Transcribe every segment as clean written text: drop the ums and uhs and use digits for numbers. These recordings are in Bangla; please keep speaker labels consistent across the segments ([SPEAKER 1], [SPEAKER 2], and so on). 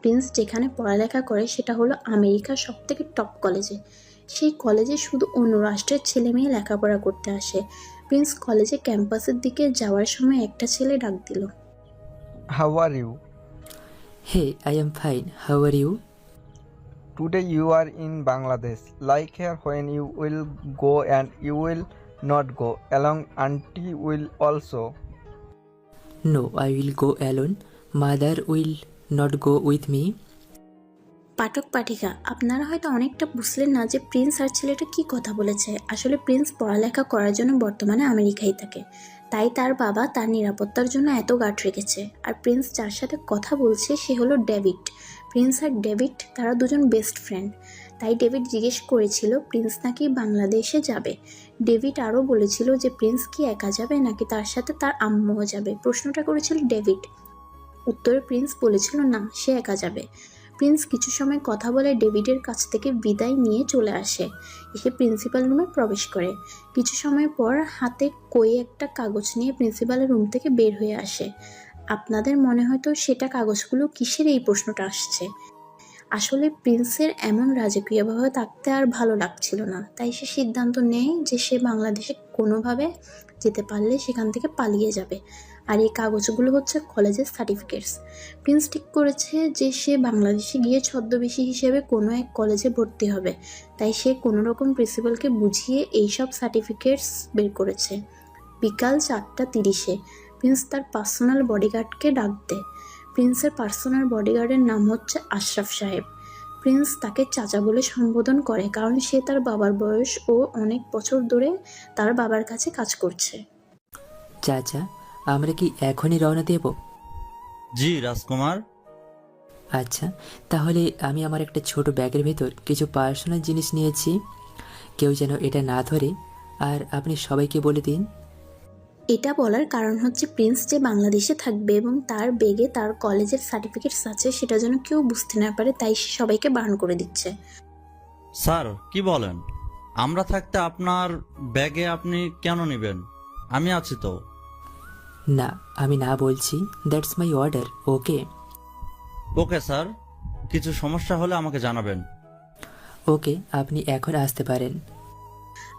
[SPEAKER 1] প্রিন্স যেখানে পড়ালেখা করে সেটা হলো আমেরিকার সবথেকে টপ কলেজে। সেই কলেজে শুধু অন্য রাষ্ট্রের ছেলে মেয়ে লেখাপড়া করতে আসে। প্রিন্স কলেজে ক্যাম্পাসের দিকে যাওয়ার সময় একটা ছেলে ডাক দিল।
[SPEAKER 2] How are you?
[SPEAKER 3] Hey, I am fine. How are you?
[SPEAKER 2] Today you are in Bangladesh. Like here when you will go and you will not go along auntie will also.
[SPEAKER 3] No, I will go alone. Mother will not go with me.
[SPEAKER 1] পাঠক পাঠিকা, আপনারা হয়তো অনেকটা বুঝলেন না যে প্রিন্স আর ছেলেটা কি কথা বলেছে। আসলে প্রিন্স পড়ালেখা করার জন্য বর্তমানে আমেরিকায় থাকে, তাই তার বাবা তার নিরাপত্তার জন্য এত গার্ড রেখেছে। আর প্রিন্স যার সাথে কথা বলছে সে হলো ডেভিড। প্রিন্স আর ডেভিড তারা দুজন বেস্ট ফ্রেন্ড। তাই ডেভিড জিজ্ঞেস করেছিল প্রিন্স নাকি বাংলাদেশে যাবে। ডেভিড আরও বলেছিল যে প্রিন্স কি একা যাবে নাকি তার সাথে তার আম্মুও যাবে। প্রশ্নটা করেছিল ডেভিড। উত্তরে প্রিন্স বলেছিল না, সে একা যাবে। প্রিন্স কিছু সময় কথা বলে ডেভিডের কাছ থেকে বিদায় নিয়ে চলে আসে, এসে প্রিন্সিপাল রুমে প্রবেশ করে। কিছু সময় পর হাতে কই একটা কাগজ নিয়ে প্রিন্সিপালের রুম থেকে বের হয়ে আসে। আপনাদের মনে হয়তো সেটা কাগজগুলো কিসের, এই প্রশ্নটা আসছে। আসলে প্রিন্সের এমন রাজকীয়ভাবে থাকতে আর ভালো লাগছিল না, তাই সে সিদ্ধান্ত নেয় যে সে বাংলাদেশে কোনোভাবে যেতে পারলে সেখান থেকে পালিয়ে যাবে। আর এই কাগজগুলো হচ্ছে কলেজের সার্টিফিকেটস। প্রিন্স ঠিক করেছে যে সে বাংলাদেশে গিয়ে ছদ্মবেশী হিসেবে কোনো এক কলেজে ভর্তি হবে। তাই সে কোনোরকম প্রিন্সিপালকে বুঝিয়ে এইসব সার্টিফিকেটস বের করেছে। বিকাল 4:30 প্রিন্স তার পার্সোনাল বডিগার্ডকে ডাক দেয়। প্রিন্সের পার্সোনাল বডিগার্ডের নাম হচ্ছে আশরাফ সাহেব। প্রিন্স তাকে চাচা বলে সম্বোধন করে, কারণ সে তার বাবার বয়স ও অনেক বছর ধরে তার বাবার কাছে কাজ করছে।
[SPEAKER 3] চাচা, আমরা কি এখনই রওনা দেব?
[SPEAKER 4] জি রাজকুমার।
[SPEAKER 3] আচ্ছা, তাহলে আমি আমার একটা ছোট ব্যাগের ভেতর কিছু পার্সোনাল জিনিস নিয়েছি, কেউ যেন এটা না ধরে। আর আপনি সবাইকে বলে দিন।
[SPEAKER 1] এটা বলার কারণ হচ্ছে প্রিন্স যে বাংলাদেশে থাকবে এবং তার ব্যাগে তার কলেজের সার্টিফিকেটস আছে সেটা যেন কেউ বুঝতে না পারে, তাই সে সবাইকে বারণ করে দিচ্ছে।
[SPEAKER 4] স্যার কি বলেন? আমরা থাকতে আপনার ব্যাগে আপনি কেন নেবেন? আমি আছি তো।
[SPEAKER 3] না, আমি না বলছি। That's my order. Okay?
[SPEAKER 4] Okay sir, কিছু সমস্যা হলে আমাকে জানাবেন।
[SPEAKER 3] ওকে, আপনি এখন আসতে পারেন।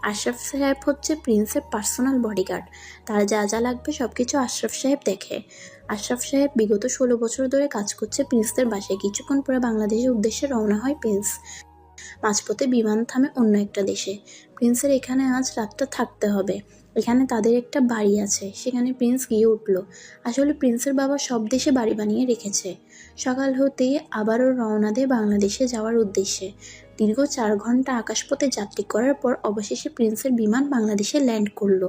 [SPEAKER 1] আশরাফ সাহেব হচ্ছে প্রিন্সের পার্সোনাল বডিগার্ড। তার যা যা লাগবে সব কিছু আশরাফ সাহেব দেখে। আশরাফ সাহেব বিগত 16 বছর ধরে কাজ করছে প্রিন্সদের বাসায়। কিছুক্ষণ পরে বাংলাদেশের উদ্দেশ্যে রওনা হয় প্রিন্স। মাঝপথে বিমান থামে অন্য একটা দেশে। প্রিন্সের এখানে আজ রাতটা থাকতে হবে। এখানে তাদের একটা বাড়ি আছে, সেখানে প্রিন্স গিয়ে উঠল। আসলে প্রিন্সের বাবা সব দেশে বাড়ি বানিয়ে রেখেছে। সকাল হতেই আবারও রওনা দেয় বাংলাদেশে যাওয়ার উদ্দেশ্যে। দীর্ঘ 4 ঘন্টা আকাশপথে যাত্রা করার পর অবশেষে প্রিন্সের বিমান বাংলাদেশে ল্যান্ড করলো।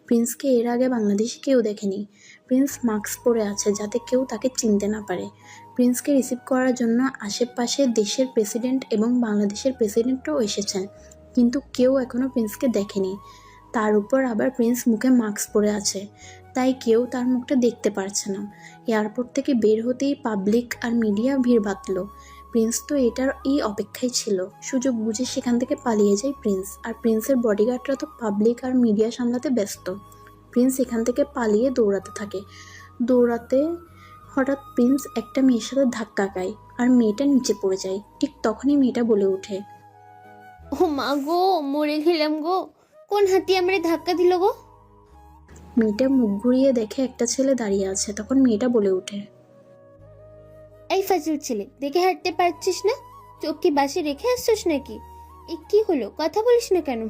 [SPEAKER 1] প্রিন্সকে এর আগে বাংলাদেশে কেউ দেখেনি। প্রিন্স মাস্ক পরে আছে যাতে কেউ তাকে চিনতে না পারে। প্রিন্সকে রিসিভ করার জন্য আশেপাশে দেশের প্রেসিডেন্ট এবং বাংলাদেশের প্রেসিডেন্টও এসেছেন, কিন্তু কেউ এখনও প্রিন্সকে দেখেনি। তার উপর আবার প্রিন্স মুখে মাস্ক পরে আছে, তাই কেউ তার মুখটা দেখতে পারছে না। এয়ারপোর্ট থেকে বের হতেই পাবলিক আর মিডিয়া ভিড় বাঁধল। প্রিন্স তো এটার এই অপেক্ষায় ছিল। সুযোগ বুঝে সেখান থেকে পালিয়ে যায় প্রিন্স। আর প্রিন্সের বডিগার্ডরা তো পাবলিক আর মিডিয়া সামলাতে ব্যস্ত। প্রিন্স এখান থেকে পালিয়ে দৌড়াতে থাকে। দৌড়াতে হঠাৎ প্রিন্স একটা মেয়ের সাথে ধাক্কা খায় আর মেয়েটা নিচে পড়ে যায়। ঠিক তখনই মেয়েটা বলে ওঠে,
[SPEAKER 5] ও মা গো, মরে গেলাম গো, কোন হাতি আমারে ধাক্কা দিল গো?
[SPEAKER 1] মেয়েটা মুখ ঘুরিয়ে দেখে একটা ছেলে দাঁড়িয়ে আছে। তখন মেয়েটা বলে ওঠে,
[SPEAKER 5] এই ফাজিল ছেলে, দেখে হাঁটতে পারছিস না? চোখ কি বাসে রেখে আসছিস নাকি? এ কি হলো, কথা বলিস না কেন?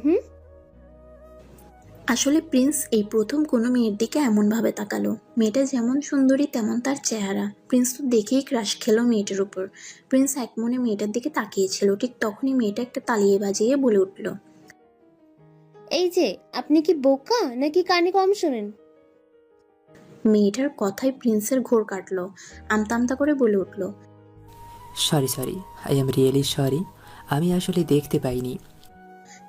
[SPEAKER 1] আসলে প্রিন্স এই প্রথম কোনো মেয়ের দিকে এমনভাবে তাকালো। মেয়েটা যেমন সুন্দরী তেমন তার চেহারা। প্রিন্স তো দেখেই ক্রাশ খেলো মেয়েটার উপর। প্রিন্স এক মনে মেয়েটার দিকে তাকিয়েছিল। ঠিক তখনই মেয়েটা একটা তালিয়ে বাজিয়ে বলে উঠল,
[SPEAKER 5] এই যে, আপনি কি বোকা নাকি কানে কম শোনেন?
[SPEAKER 1] মেয়েটার কথায় প্রিন্সের ঘোর কাটলো। আমতা আমতা করে বলে উঠল,
[SPEAKER 3] sorry, I am really sorry. আমি আসলে দেখতে পাইনি।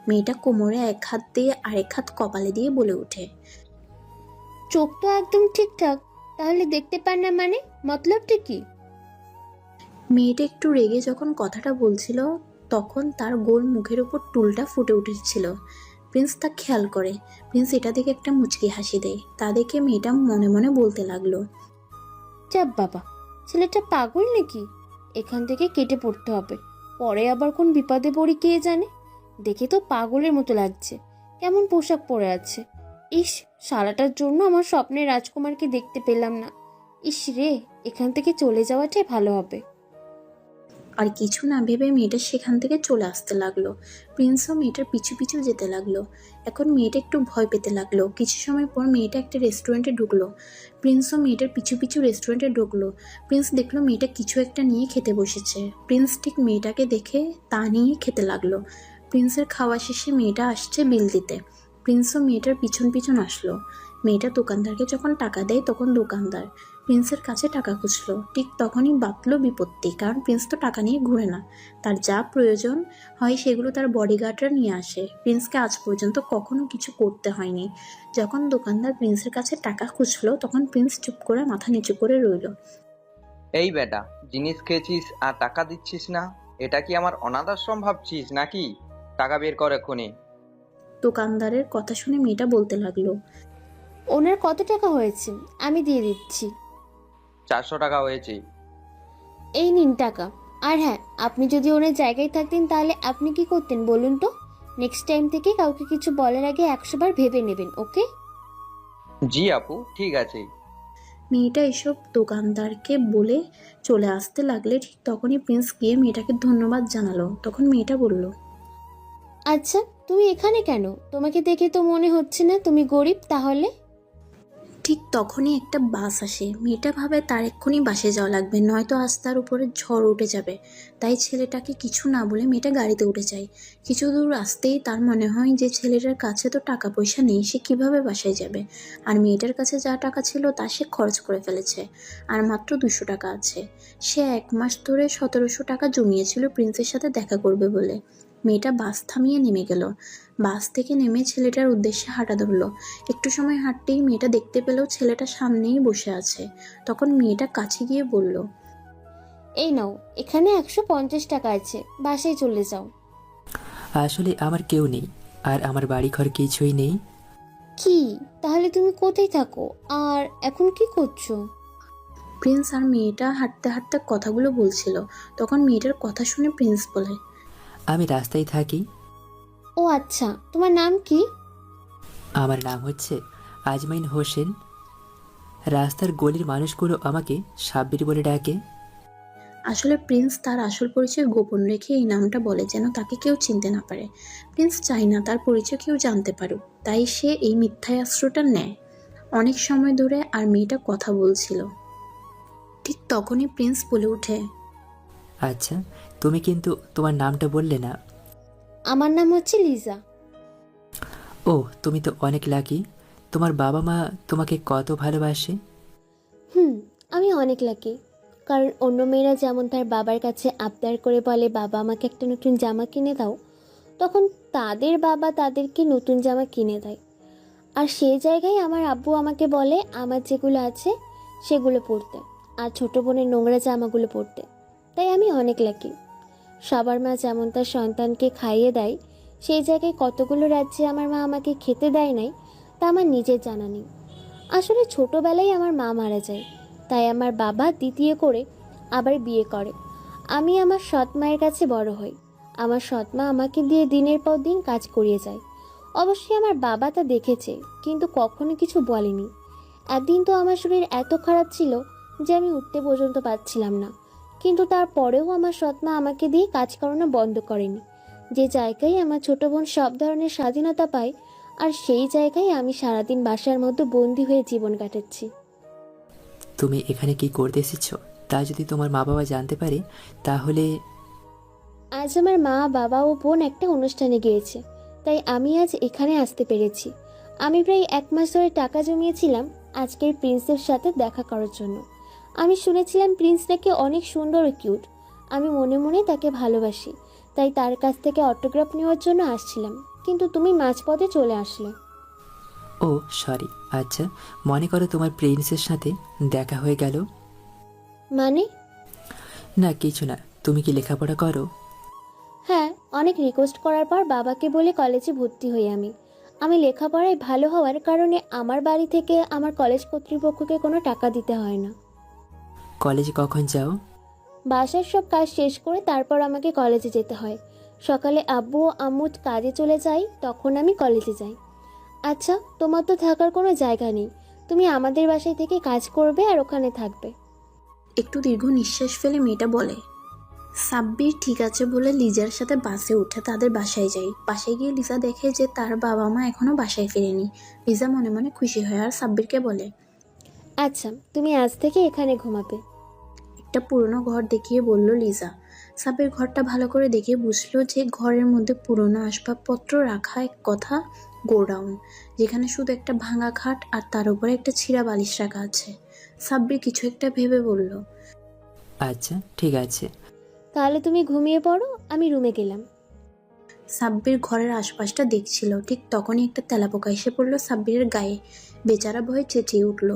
[SPEAKER 1] মেয়েটা কোমরে এক হাত দিয়ে আরেক হাত কপালে দিয়ে বলে ওঠে,
[SPEAKER 5] চোখ তো একদম ঠিকঠাক, তাহলে দেখতে পান না মানে মতলবটা কি?
[SPEAKER 1] মেয়েটা একটু রেগে যখন কথাটা বলছিল তখন তার গোল মুখের উপর টুলটা ফুটে উঠেছিল। প্রিন্স তা খেয়াল করে। প্রিন্স এটা দেখে একটা মুচকি হাসি দেয়। তা দেখে মেয়েটা মনে মনে বলতে লাগলো,
[SPEAKER 5] চাপ বাবা, ছেলেটা পাগল নাকি? এখান থেকে কেটে পড়তে হবে। পরে আবার কোন বিপদে পড়ি কে জানে। দেখে তো পাগলের মতো লাগছে, কেমন পোশাক পরে আছে। ইস, শালাটার জন্য আমার স্বপ্নের রাজকুমারকে দেখতে পেলাম না। ইস রে, এখান থেকে চলে যাওয়াটাই ভালো হবে।
[SPEAKER 1] আর কিছু না ভেবে মেয়েটা সেখান থেকে চলে আসতে লাগলো। প্রিন্সও মেয়েটার পিছু পিছু যেতে লাগলো। এখন মেয়েটা একটু ভয় পেতে লাগলো। কিছু সময় পর মেয়েটা একটা রেস্টুরেন্টে ঢুকলো। প্রিন্সও মেয়েটার পিছু পিছু রেস্টুরেন্টে ঢুকলো। প্রিন্স দেখলো মেয়েটা কিছু একটা নিয়ে খেতে বসেছে। প্রিন্স ঠিক মেয়েটাকে দেখে তা নিয়ে খেতে লাগলো। প্রিন্সের খাওয়া শেষে মেয়েটা আসছে বিল দিতে। প্রিন্সও মেয়েটার পিছন পিছন আসলো। মেয়েটা দোকানদারকে যখন টাকা দেয় তখন দোকানদার প্রিন্সের কাছে টাকা খুঁজলো। ঠিক তখনই বাঁধলো বিপত্তি, কারণ প্রিন্স তো টাকা নিয়ে ঘুরে না। তার যা প্রয়োজন হয় সেগুলো তার বডিগার্ডরা নিয়ে আসে। প্রিন্সকে আজ পর্যন্ত কখনো কিছু করতে হয়নি। যখন দোকানদার প্রিন্সের কাছে টাকা খুঁজলো তখন প্রিন্স চুপ করে মাথা নিচু করে রইল।
[SPEAKER 2] এই বেটা, জিনিস খেয়েছিস আর টাকা দিচ্ছিস না? এটা কি আমার অনাথ আশ্রম ভাবছিস নাকি? টাকা বের কর এক্ষুনি।
[SPEAKER 1] দোকানদারের কথা শুনে মেয়েটা বলতে লাগলো,
[SPEAKER 5] ওনার কত টাকা হয়েছে আমি দিয়ে দিচ্ছি।
[SPEAKER 2] 400 টাকা হয়েছে।
[SPEAKER 5] এই নিন টাকা। আর হ্যাঁ, আপনি যদি ওনার জায়গায় থাকতেন তাহলে আপনি কি করতেন বলুন তো? নেক্সট টাইম থেকে কাউকে কিছু বলার আগে 100 বার ভেবে নেবেন, ওকে?
[SPEAKER 2] জি আপু, ঠিক আছে।
[SPEAKER 1] মেয়েটা এসব দোকানদারকে বলে চলে আসতে লাগলে ঠিক তখনই প্রিন্স গিয়ে মেয়েটাকে ধন্যবাদ জানালো। তখন মেয়েটা বলল,
[SPEAKER 5] আচ্ছা, তুমি এখানে কেন? তোমাকে দেখে তো মনে হচ্ছে না তুমি গরিব তাহলে।
[SPEAKER 1] ঠিক তখনই একটা বাস আসে। মেয়েটা ভাবে তার এক্ষুনি বাসে যাওয়া লাগবে, নয়তো আজ তার উপরে ঝড় উঠে যাবে। তাই ছেলেটাকে কিছু না বলে মেয়েটা গাড়িতে উঠে যায়। কিছু দূর আসতেই তার মনে হয় যে ছেলেটার কাছে তো টাকা পয়সা নেই, সে কিভাবে বাসায় যাবে। আর মেয়েটার কাছে যা টাকা ছিল তা সে খরচ করে ফেলেছে, আর মাত্র 200 টাকা আছে। সে 1 মাস ধরে 1700 টাকা জমিয়েছিল প্রিন্সের সাথে দেখা করবে বলে। মেয়েটা বাস থামিয়ে নেমে গেল। বাস থেকে নেমে ছেলেটার উদ্দেশ্যে হাঁটা ধরলো। একটু সময় হাঁটতেই মেয়েটা দেখতে পেল ছেলেটা সামনেই বসে আছে। তখন মেয়েটা কাছে গিয়ে বলল,
[SPEAKER 5] এই নাও, এখানে 150 টাকা আছে, বাসায় চলে যাও।
[SPEAKER 3] আসলে আমার কেউ নেই, আর আমার বাড়ি ঘর কিছুই নেই।
[SPEAKER 5] কি? তাহলে তুমি কোথায় থাকো আর এখন কি করছো?
[SPEAKER 1] প্রিন্স আর মেয়েটা হাঁটতে হাঁটতে কথাগুলো বলছিল। তখন মেয়েটার কথা শুনে প্রিন্স বলে,
[SPEAKER 3] আমি রাস্তায় থাকি।
[SPEAKER 5] ও আচ্ছা, তোমার নাম কি?
[SPEAKER 3] আমার নাম হচ্ছে আজমাইন হোসেন। রাস্তার গলির মানুষগুলো আমাকে সাব্বির বলে ডাকে।
[SPEAKER 1] আসলে প্রিন্স তার আসল পরিচয় গোপন রেখে এই নামটা বলে যেন তাকে কেউ চিনতে না পারে। প্রিন্স চায় না তার পরিচয় কেউ জানতে পারুক, তাই সে এই মিথ্যাস্ত্রটা নেয়। অনেক সময় ধরে আর মেয়েটা কথা বলছিল। ঠিক তখনই প্রিন্স বলে ওঠে,
[SPEAKER 3] আচ্ছা, তুমি কিন্তু তোমার নামটা বললে না।
[SPEAKER 5] আমার নাম হচ্ছে লিজা।
[SPEAKER 3] ও, তুমি তো অনেক লাকি। তোমার বাবা মা তোমাকে কত ভালোবাসে।
[SPEAKER 5] আমি অনেক লাকি, কারণ অন্য মেয়েরা যেমন তার বাবার কাছে আবদার করে বলে বাবা আমাকে একটা নতুন জামা কিনে দাও, তখন তাদের বাবা তাদেরকে নতুন জামা কিনে দেয়। আর সেই জায়গায় আমার আব্বু আমাকে বলে আমার যেগুলো আছে সেগুলো পরতে, আর ছোট বোনের নোংরা জামাগুলো পরতে। তাই আমি অনেক লাকি। সবার মা যেমন তার সন্তানকে খাইয়ে দেয়, সেই জায়গায় কতগুলো রাজ্যে আমার মা আমাকে খেতে দেয় নাই তা আমার নিজের জানা নেই। আসলে ছোটবেলায় আমার মা মারা যায়, তাই আমার বাবা দ্বিতীয় করে আবার বিয়ে করে। আমি আমার সৎ মায়ের কাছে বড় হই। আমার সৎ মা আমাকে দিয়ে দিনের পর দিন কাজ করিয়ে যায়। অবশ্যই আমার বাবা তা দেখেছে, কিন্তু কখনো কিছু বলেনি। একদিন তো আমার শরীর এত খারাপ ছিল যে আমি উঠতে পর্যন্ত পারছিলাম না, কিন্তু তারপরেও আমার সৎ মা আমাকে দিয়ে কাজ করানো বন্ধ করেনি। যে জায়গায় আমার ছোট বোন সব ধরনের স্বাধীনতা পায়, আর সেই জায়গায় আমি সারাদিন বাসার মধ্যে বন্দি হয়ে জীবন কাটাচ্ছি।
[SPEAKER 3] তুমি এখানে কি করতে এসেছো তা যদি তোমার মা বাবা জানতে পারে তাহলে।
[SPEAKER 5] আজ আমার মা বাবা ও বোন একটা অনুষ্ঠানে গিয়েছে, তাই আমি আজ এখানে আসতে পেরেছি। আমি প্রায় 1 মাস ধরে টাকা জমিয়েছিলাম আজকের প্রিন্সের সাথে দেখা করার জন্য। আমি শুনেছিলাম প্রিন্স নাকি অনেক সুন্দর ও কিউট। আমি মনে মনে তাকে ভালোবাসি, তাই তার কাছ থেকে অটোগ্রাফ নেওয়ার জন্য আসছিলাম, কিন্তু তুমি মাঝপথে চলে আসলে।
[SPEAKER 3] ও সরি। আচ্ছা, মনে করো তোমার প্রিন্সের সাথে দেখা হয়ে গেল।
[SPEAKER 5] মানে?
[SPEAKER 3] না কিছু না, তুমি কি লেখাপড়া করো?
[SPEAKER 5] হ্যাঁ, অনেক রিকোয়েস্ট করার পর বাবাকে বলে কলেজে ভর্তি হই আমি লেখাপড়ায় ভালো হওয়ার কারণে আমার বাড়ি থেকে আমার কলেজ কর্তৃপক্ষকে কোনো টাকা দিতে হয় না।
[SPEAKER 3] কলেজে কখন যাও?
[SPEAKER 5] বাসার সব কাজ শেষ করে তারপর আমাকে কলেজে যেতে হয়। সকালে আব্বু ও আম্মু কাজে চলে যায়, তখন আমি কলেজে যাই। আচ্ছা, তোমার তো থাকার কোনো জায়গা নেই, তুমি আমাদের বাসায় থেকে কাজ করবে আর ওখানে থাকবে।
[SPEAKER 1] একটু দীর্ঘ নিঃশ্বাস ফেলে মেয়েটা বলে। সাব্বির ঠিক আছে বলে লিজার সাথে বাসে উঠে তাদের বাসায় যায়। বাসায় গিয়ে লিজা দেখে যে তার বাবা মা এখনো বাসায় ফেরেনি। লিজা মনে মনে খুশি হয় আর সাব্বিরকে বলে,
[SPEAKER 5] আচ্ছা, তুমি আজ থেকে এখানে ঘুমাবে।
[SPEAKER 1] একটা পুরনো ঘর দেখিয়ে বলল লিজা। সাব্বির ঘরটা ভালো করে দেখে বুঝলো যে ঘরের মধ্যে পুরনো আসবাবপত্র রাখা, এক কথা গোডাউন, যেখানে শুধু একটা ভাঙা খাট আর তার উপরে একটা ছিঁড়া বালিশ রাখা আছে। সাব্বির কিছু একটা ভেবে বলল,
[SPEAKER 3] আচ্ছা ঠিক আছে।
[SPEAKER 5] তাহলে তুমি ঘুমিয়ে পড়ো, আমি রুমে গেলাম।
[SPEAKER 1] সাব্বির ঘরের আশপাশটা দেখছিল। ঠিক তখনই একটা তেলাপোকা এসে পড়ল সাব্বিরের গায়ে। বেচারা ভয়ে চেঁচিয়ে উঠল।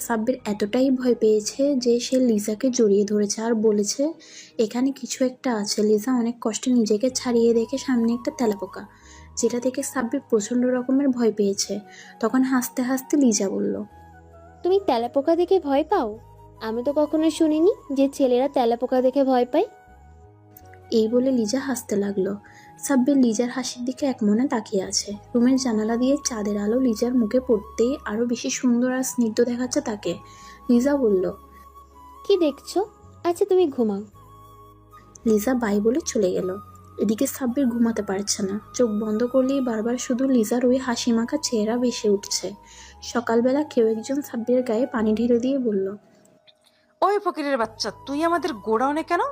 [SPEAKER 1] সাব্বির এতটাই ভয় পেয়েছে যে সে লিজাকে জড়িয়ে ধরেছে আর বলেছে, এখানে কিছু একটা আছে। লিজা অনেক কষ্টে নিজেকে ছাড়িয়ে দেখে সামনে একটা তেলাপোকা, যেটা দেখে সাব্বির প্রচণ্ড রকমের ভয় পেয়েছে। তখন হাসতে হাসতে লিজা বলল,
[SPEAKER 5] তুমি তেলাপোকা দেখে ভয় পাও? আমি তো কখনো শুনিনি যে ছেলেরা তেলাপোকা দেখে ভয় পায়।
[SPEAKER 1] এই বলে লিজা হাসতে লাগলো। সাব্বির লিজার হাসির দিকে একমনে তাকিয়ে আছে। রুমের জানালা দিয়ে চাঁদের আলো লিজার মুখে পড়তেই আরো বেশি সুন্দর আর স্নিগ্ধ দেখাচ্ছে তাকে। লিজা বলল,
[SPEAKER 5] কি দেখছো? আচ্ছা, তুমি ঘুমাও।
[SPEAKER 1] লিজা বাই বলে চলে গেল। এদিকে সাব্বির ঘুমাতে পারছে না। চোখ বন্ধ করলেই বারবার শুধু লিজার ওই হাসি মাখা চেহারা ভেসে উঠছে। সকালবেলা কেউ একজন সাব্বিরের গায়ে পানি ঢেলে দিয়ে বলল,
[SPEAKER 6] ওই ফকিরের বাচ্চা, তুই আমাদের গোডাউনে কেন?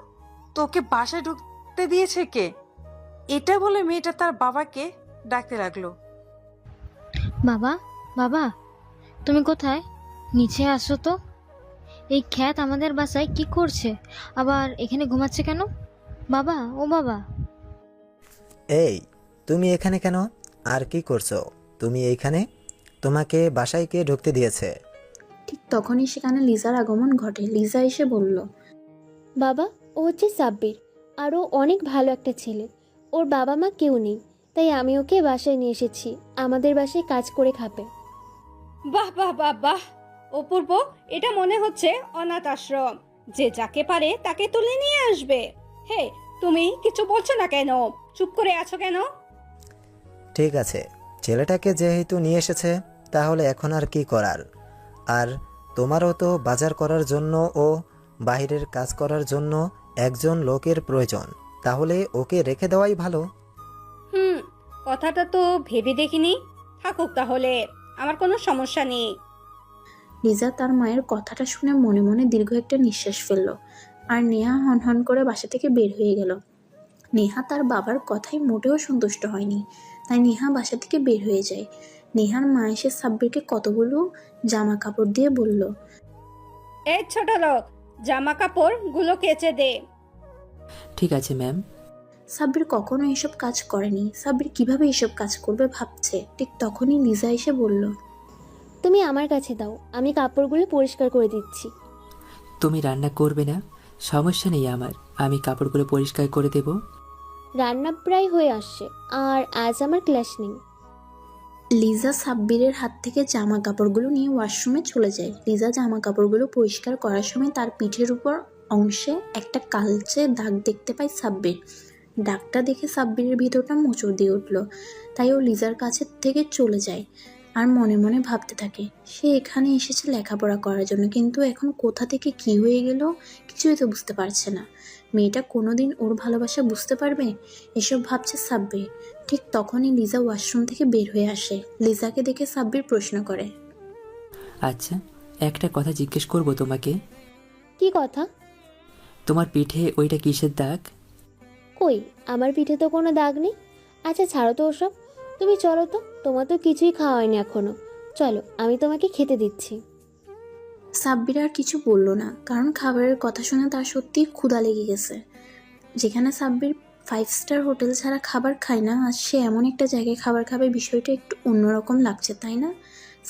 [SPEAKER 6] তোকে বাসায় ঢুকতে দিয়েছে কে? এটা বলে মেয়েটা তার বাবাকে ডাকতে লাগলো।
[SPEAKER 7] বাবা, বাবা, তুমি কোথায়? নিচে আসো তো। এই খ্যাত আমাদের বাসায় কি করছে? আবার এখানে ঘুমাচ্ছে কেন? বাবা, ও বাবা।
[SPEAKER 8] এই, তুমি এখানে কেন? আর কি করছো তুমি এইখানে? তোমাকে বাসায় কে ঢুকতে দিয়েছে?
[SPEAKER 1] ঠিক তখনই সেখানে লিজার আগমন ঘটে। লিজা এসে বলল,
[SPEAKER 5] বাবা, ও হচ্ছে সাব্বির, আরও অনেক ভালো একটা ছেলে। ওর বাবা মা কেউ নেই, তাই আমি ওকে বাসায় নিয়ে এসেছি। আমাদের বাসায় কাজ করে খাবে।
[SPEAKER 9] বাহ বাহ বাহ বাহ, অপূর্ব। এটা মনে হচ্ছে অনাথ আশ্রম, যে যাকে পারে তাকে তুলে নিয়ে আসবে। হে, তুমি কিছু বলছো না কেন? চুপ করে আছো কেন?
[SPEAKER 8] ঠিক আছে, ছেলেটাকে যেহেতু নিয়ে এসেছে, তাহলে এখন আর কি করার? আর তোমারও তো বাজার করার জন্য ও বাইরের কাজ করার জন্য একজন লোকের প্রয়োজন। তাহলে ওকে রেখে দেওয়াই ভালো।
[SPEAKER 9] কথাটা তো ভেবে দেখিনি। থাকুক তাহলে, আমার কোনো সমস্যা নেই।
[SPEAKER 1] লিজা তার মায়ের কথাটা শুনে মনে মনে দীর্ঘ একটা নিঃশ্বাস ফেলল। আর নেহা হনহন করে বাসা থেকে বের হয়ে গেল। নেহা তার বাবার কথাই মোটেও সন্তুষ্ট হয়নি, তাই নেহা বাসা থেকে বের হয়ে যায়। নেহার মা এসে সাব্বিরকে কতগুলো জামা কাপড় দিয়ে বলল,
[SPEAKER 9] এই ছোট লোক, জামা কাপড় গুলো কেচে দে।
[SPEAKER 3] ঠিক আছে ম্যাম।
[SPEAKER 1] সাব্বির কখনো এসব কাজ করেনি। সাব্বির কিভাবে এসব কাজ করবে ভাবছে। ঠিক তখনই লিজা এসে বলল,
[SPEAKER 5] তুমি আমার কাছে দাও, আমি কাপড়গুলো পরিষ্কার করে দিচ্ছি।
[SPEAKER 3] তুমি রান্না করবে না? সমস্যা নেই আমার, আমি কাপড়গুলো পরিষ্কার করে দেব।
[SPEAKER 5] রান্না প্রায় হয়ে আসছে, আর আজ আমার ক্লাস নেই।
[SPEAKER 1] লিজা সাব্বিরের হাত থেকে জামা কাপড়গুলো নিয়ে ওয়াশরুমে চলে যায়। লিজা জামা কাপড়গুলো পরিষ্কার করার সময় তার পিঠের উপর অংশে একটা কালচে দাগ দেখতে পায় সাব্বির। দাগটা দেখে সাব্বিরের ভিতরটা মোচড় দিয়ে উঠল। তাই ও লিজার কাছে থেকে চলে যায় আর মনে মনে ভাবতে থাকে, সে এখানে এসেছে লেখাপড়া করার জন্য, কিন্তু এখন কোথা থেকে কি হয়ে গেল কিছুই তো বুঝতে পারছে না। মেয়েটা কোনোদিন ওর ভালোবাসা বুঝতে পারবে? এসব ভাবছে সাব্বির। ঠিক তখনই লিজা ওয়াশরুম থেকে বের হয়ে আসে। লিজাকে দেখে সাব্বির প্রশ্ন করে,
[SPEAKER 3] আচ্ছা, একটা কথা জিজ্ঞেস করব তোমাকে।
[SPEAKER 5] কি কথা?
[SPEAKER 3] তোমার পিঠে ওইটা কিসের দাগ?
[SPEAKER 5] কই, আমার পিঠে তো কোনো দাগ নেই। আচ্ছা ছাড়ো তো ওসব, তুমি চলো তো, তোমার তো কিছুই খাওয়া হয়নি এখনো। চলো, আমি তোমাকে খেতে দিচ্ছি।
[SPEAKER 1] সাব্বির আর কিছু বলল না, কারণ খাবারের কথা শুনে তার সত্যিই ক্ষুধা লেগে গেছে। যেখানে সাব্বির 5 স্টার হোটেল ছাড়া খাবার খায় না, আর সে এমন একটা জায়গায় খাবার খাবে, বিষয়টা একটু অন্যরকম লাগছে, তাই না?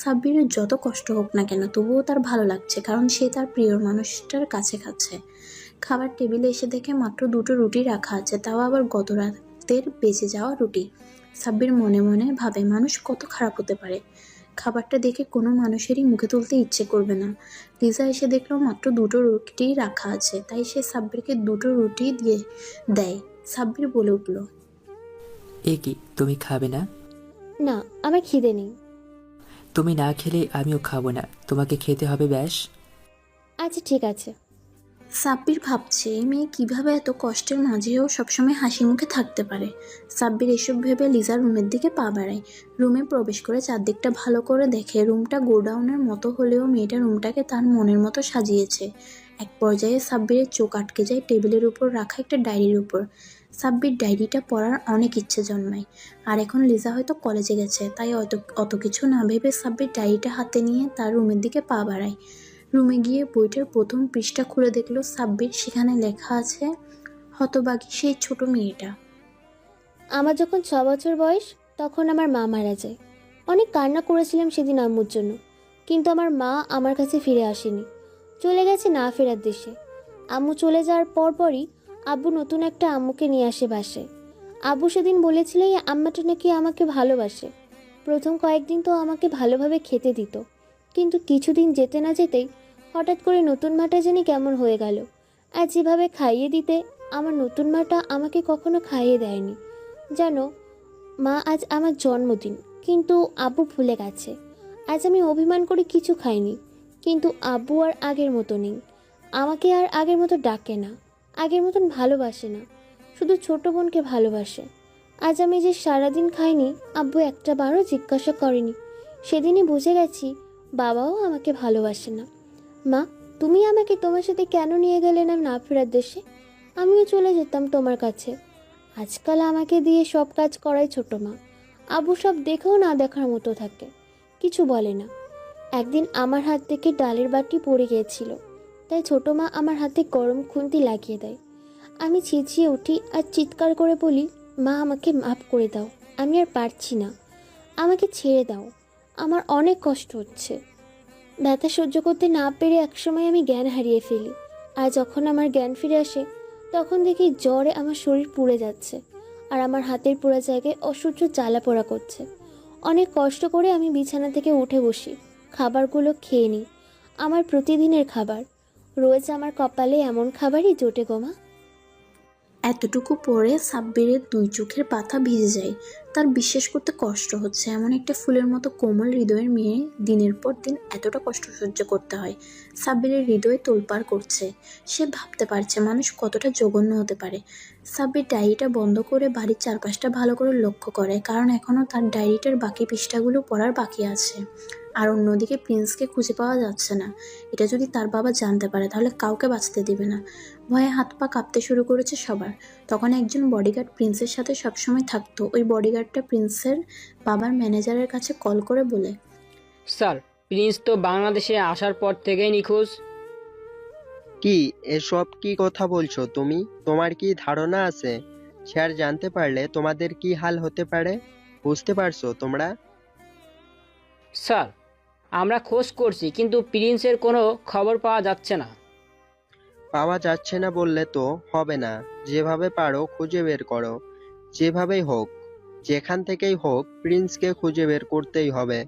[SPEAKER 1] সাব্বিরের যত কষ্ট হোক না কেন, তবুও তার ভালো লাগছে, কারণ সে তার প্রিয় মানুষটার কাছে খাচ্ছে। খাবার টেবিলে এসে দেখে মাত্র 2টো রুটি রাখা আছে, তাও আবার গত রাতের বেঁচে যাওয়া রুটি। সাব্বির মনে মনে ভাবে, মানুষ কত খারাপ হতে পারে। খাবারটা দেখে কোনো মানুষেরই মুখে তুলতে ইচ্ছে করবে না। লিজা এসে দেখলো মাত্র 2টো রুটি রাখা আছে, তাই সে সাব্বিরকে 2টো রুটি দিয়ে দেয়। সাব্বির বলে উঠল,
[SPEAKER 3] এ কি, তুমি খাবে না?
[SPEAKER 5] না, আমার খিদে নেই।
[SPEAKER 3] তুমি না খেলে আমিও খাবো না, তোমাকে খেতে হবে ব্যাস।
[SPEAKER 5] আচ্ছা ঠিক আছে।
[SPEAKER 1] সাব্বির ভাবছে এই মেয়ে কিভাবে এত কষ্টের মাঝেও সবসময় হাসি মুখে থাকতে পারে। সাব্বির এসব ভেবে লিজার রুমের দিকে পা বাড়ায়। রুমে প্রবেশ করে চারদিকটা ভালো করে দেখে রুমটা গোডাউনের মতো হলেও মেয়েটা রুমটাকে তার মনের মতো সাজিয়েছে। এক পর্যায়ে সাব্বিরের চোখ আটকে যায় টেবিলের উপর রাখা একটা ডায়েরির উপর। সাব্বির ডায়েরিটা পড়ার অনেক ইচ্ছে জন্মায়। আর এখন লিজা হয়তো কলেজে গেছে, তাই অত কিছু না ভেবে সাব্বির ডায়েরিটা হাতে নিয়ে তার রুমের দিকে পা বাড়ায়। রুমে গিয়ে বইটার প্রথম পৃষ্ঠা খুলে দেখলো সাব্বির, সেখানে লেখা আছে, হতবাগী সেই ছোট মেয়েটা।
[SPEAKER 5] আমার যখন 6 বছর বয়স তখন আমার মা মারা যায়। অনেক কান্না করেছিলাম সেদিন আম্মুর জন্য, কিন্তু আমার মা আমার কাছে ফিরে আসেনি, চলে গেছে না ফেরার দেশে। আম্মু চলে যাওয়ার পরপরই আব্বু নতুন একটা আম্মুকে নিয়ে আসে বাসায়। আব্বু সেদিন বলেছিল এই আম্মাটা নাকি আমাকে ভালোবাসে। প্রথম কয়েকদিন তো আমাকে ভালোভাবে খেতে দিত, কিন্তু কিছুদিন যেতে না যেতেই হঠাৎ করে নতুন মাটা জানি কেমন হয়ে গেল। আর যেভাবে খাইয়ে দিতে আমার নতুন মাটা আমাকে কখনো খাইয়ে দেয়নি। জানো মা, আজ আমার জন্মদিন, কিন্তু আব্বু ভুলে গেছে। আজ আমি অভিমান করে কিছু খাইনি, কিন্তু আব্বু আর আগের মতো নেই। আমাকে আর আগের মতো ডাকে না, আগের মতন ভালোবাসে না, শুধু ছোট বোনকে ভালোবাসে। আজ আমি যে সারাদিন খাইনি, আব্বু একটা বারও জিজ্ঞাসা করেনি। সেদিনই বুঝে গেছি বাবাও আমাকে ভালোবাসে না। মা, তুমি আমাকে তোমার সাথে কেন নিয়ে গেলে না ফেরার দেশে? আমিও চলে যেতাম তোমার কাছে। আজকাল আমাকে দিয়ে সব কাজ করায় ছোট মা। আব্বু সব দেখেও না দেখার মতো থাকে, কিছু বলে না। একদিন আমার হাত থেকে ডালের বাটি পড়ে গিয়েছিল, তাই ছোট মা আমার হাতে গরম খুন্তি লাগিয়ে দেয়। আমি চেঁচিয়ে উঠি আর চিৎকার করে বলি, মা আমাকে মাফ করে দাও, আমি আর পারছি না, আমাকে ছেড়ে দাও, আমার অনেক কষ্ট হচ্ছে। ব্যথা সহ্য করতে না পেরে একসময় আমি জ্ঞান হারিয়ে ফেলি। আর যখন আমার জ্ঞান ফিরে আসে তখন দেখি জ্বরে আমার শরীর পুড়ে যাচ্ছে, আর আমার হাতের পোড়া জায়গায় অসহ্য জ্বালা পোড়া করছে। অনেক কষ্ট করে আমি বিছানা থেকে উঠে বসি, খাবারগুলো খেয়ে নিই, আমার প্রতিদিনের খাবার। রোজ আমার কপালে এমন খাবারই জোটে গো মা।
[SPEAKER 1] এতটুকু পরে সাব্বিরের 2 চোখের পাতা ভিজে যায়। তার বিশ্বাস করতে কষ্ট হচ্ছে এমন একটা ফুলের মতো কোমল হৃদয়ের মেয়ে দিনের পর দিন এতটা কষ্ট সহ্য করতে হয়। সাব্বিরের হৃদয়ে তোলপাড় করছে। সে ভাবতে পারছে মানুষ কতটা জঘন্য হতে পারে। সাব্বির ডায়েরিটা বন্ধ করে বাড়ির চারপাশটা ভালো করে লক্ষ্য করে, কারণ এখনও তার ডায়েরিটার বাকি পৃষ্ঠাগুলো পড়ার বাকি আছে। আর অন্যদিকে প্রিন্সকে খুঁজে পাওয়া যাচ্ছে না। এটা যদি তার বাবা জানতে পারে তাহলে কাউকে বাঁচতে দেবে না। ভয়ে হাত পা কাঁপতে শুরু করেছে সবার। তখন একজন বডিগার্ড প্রিন্সের সাথে সবসময় থাকতো। ওই বডিগার্ডটা প্রিন্সের বাবার ম্যানেজারের কাছে কল করে বলে,
[SPEAKER 10] স্যার, প্রিন্স তো বাংলাদেশে আসার পর থেকেই নিখোঁজ।
[SPEAKER 11] কি এসব কি কথা বলছো তুমি? তোমার কি ধারণা আছে স্যার জানতে পারলে তোমাদের কি হাল হতে পারে? বুঝতে পারছো তোমরা?
[SPEAKER 10] স্যার, আমরা খোঁজ করছি, কিন্তু প্রিন্সের কোনো খবর পাওয়া যাচ্ছে না।
[SPEAKER 11] পাওয়া যাচ্ছে না বললে তো হবে না। যেভাবে পারো খুঁজে বের করো, যেভাবেই হোক, যেখান থেকেই হোক প্রিন্সকে খুঁজে বের করতেই হবে।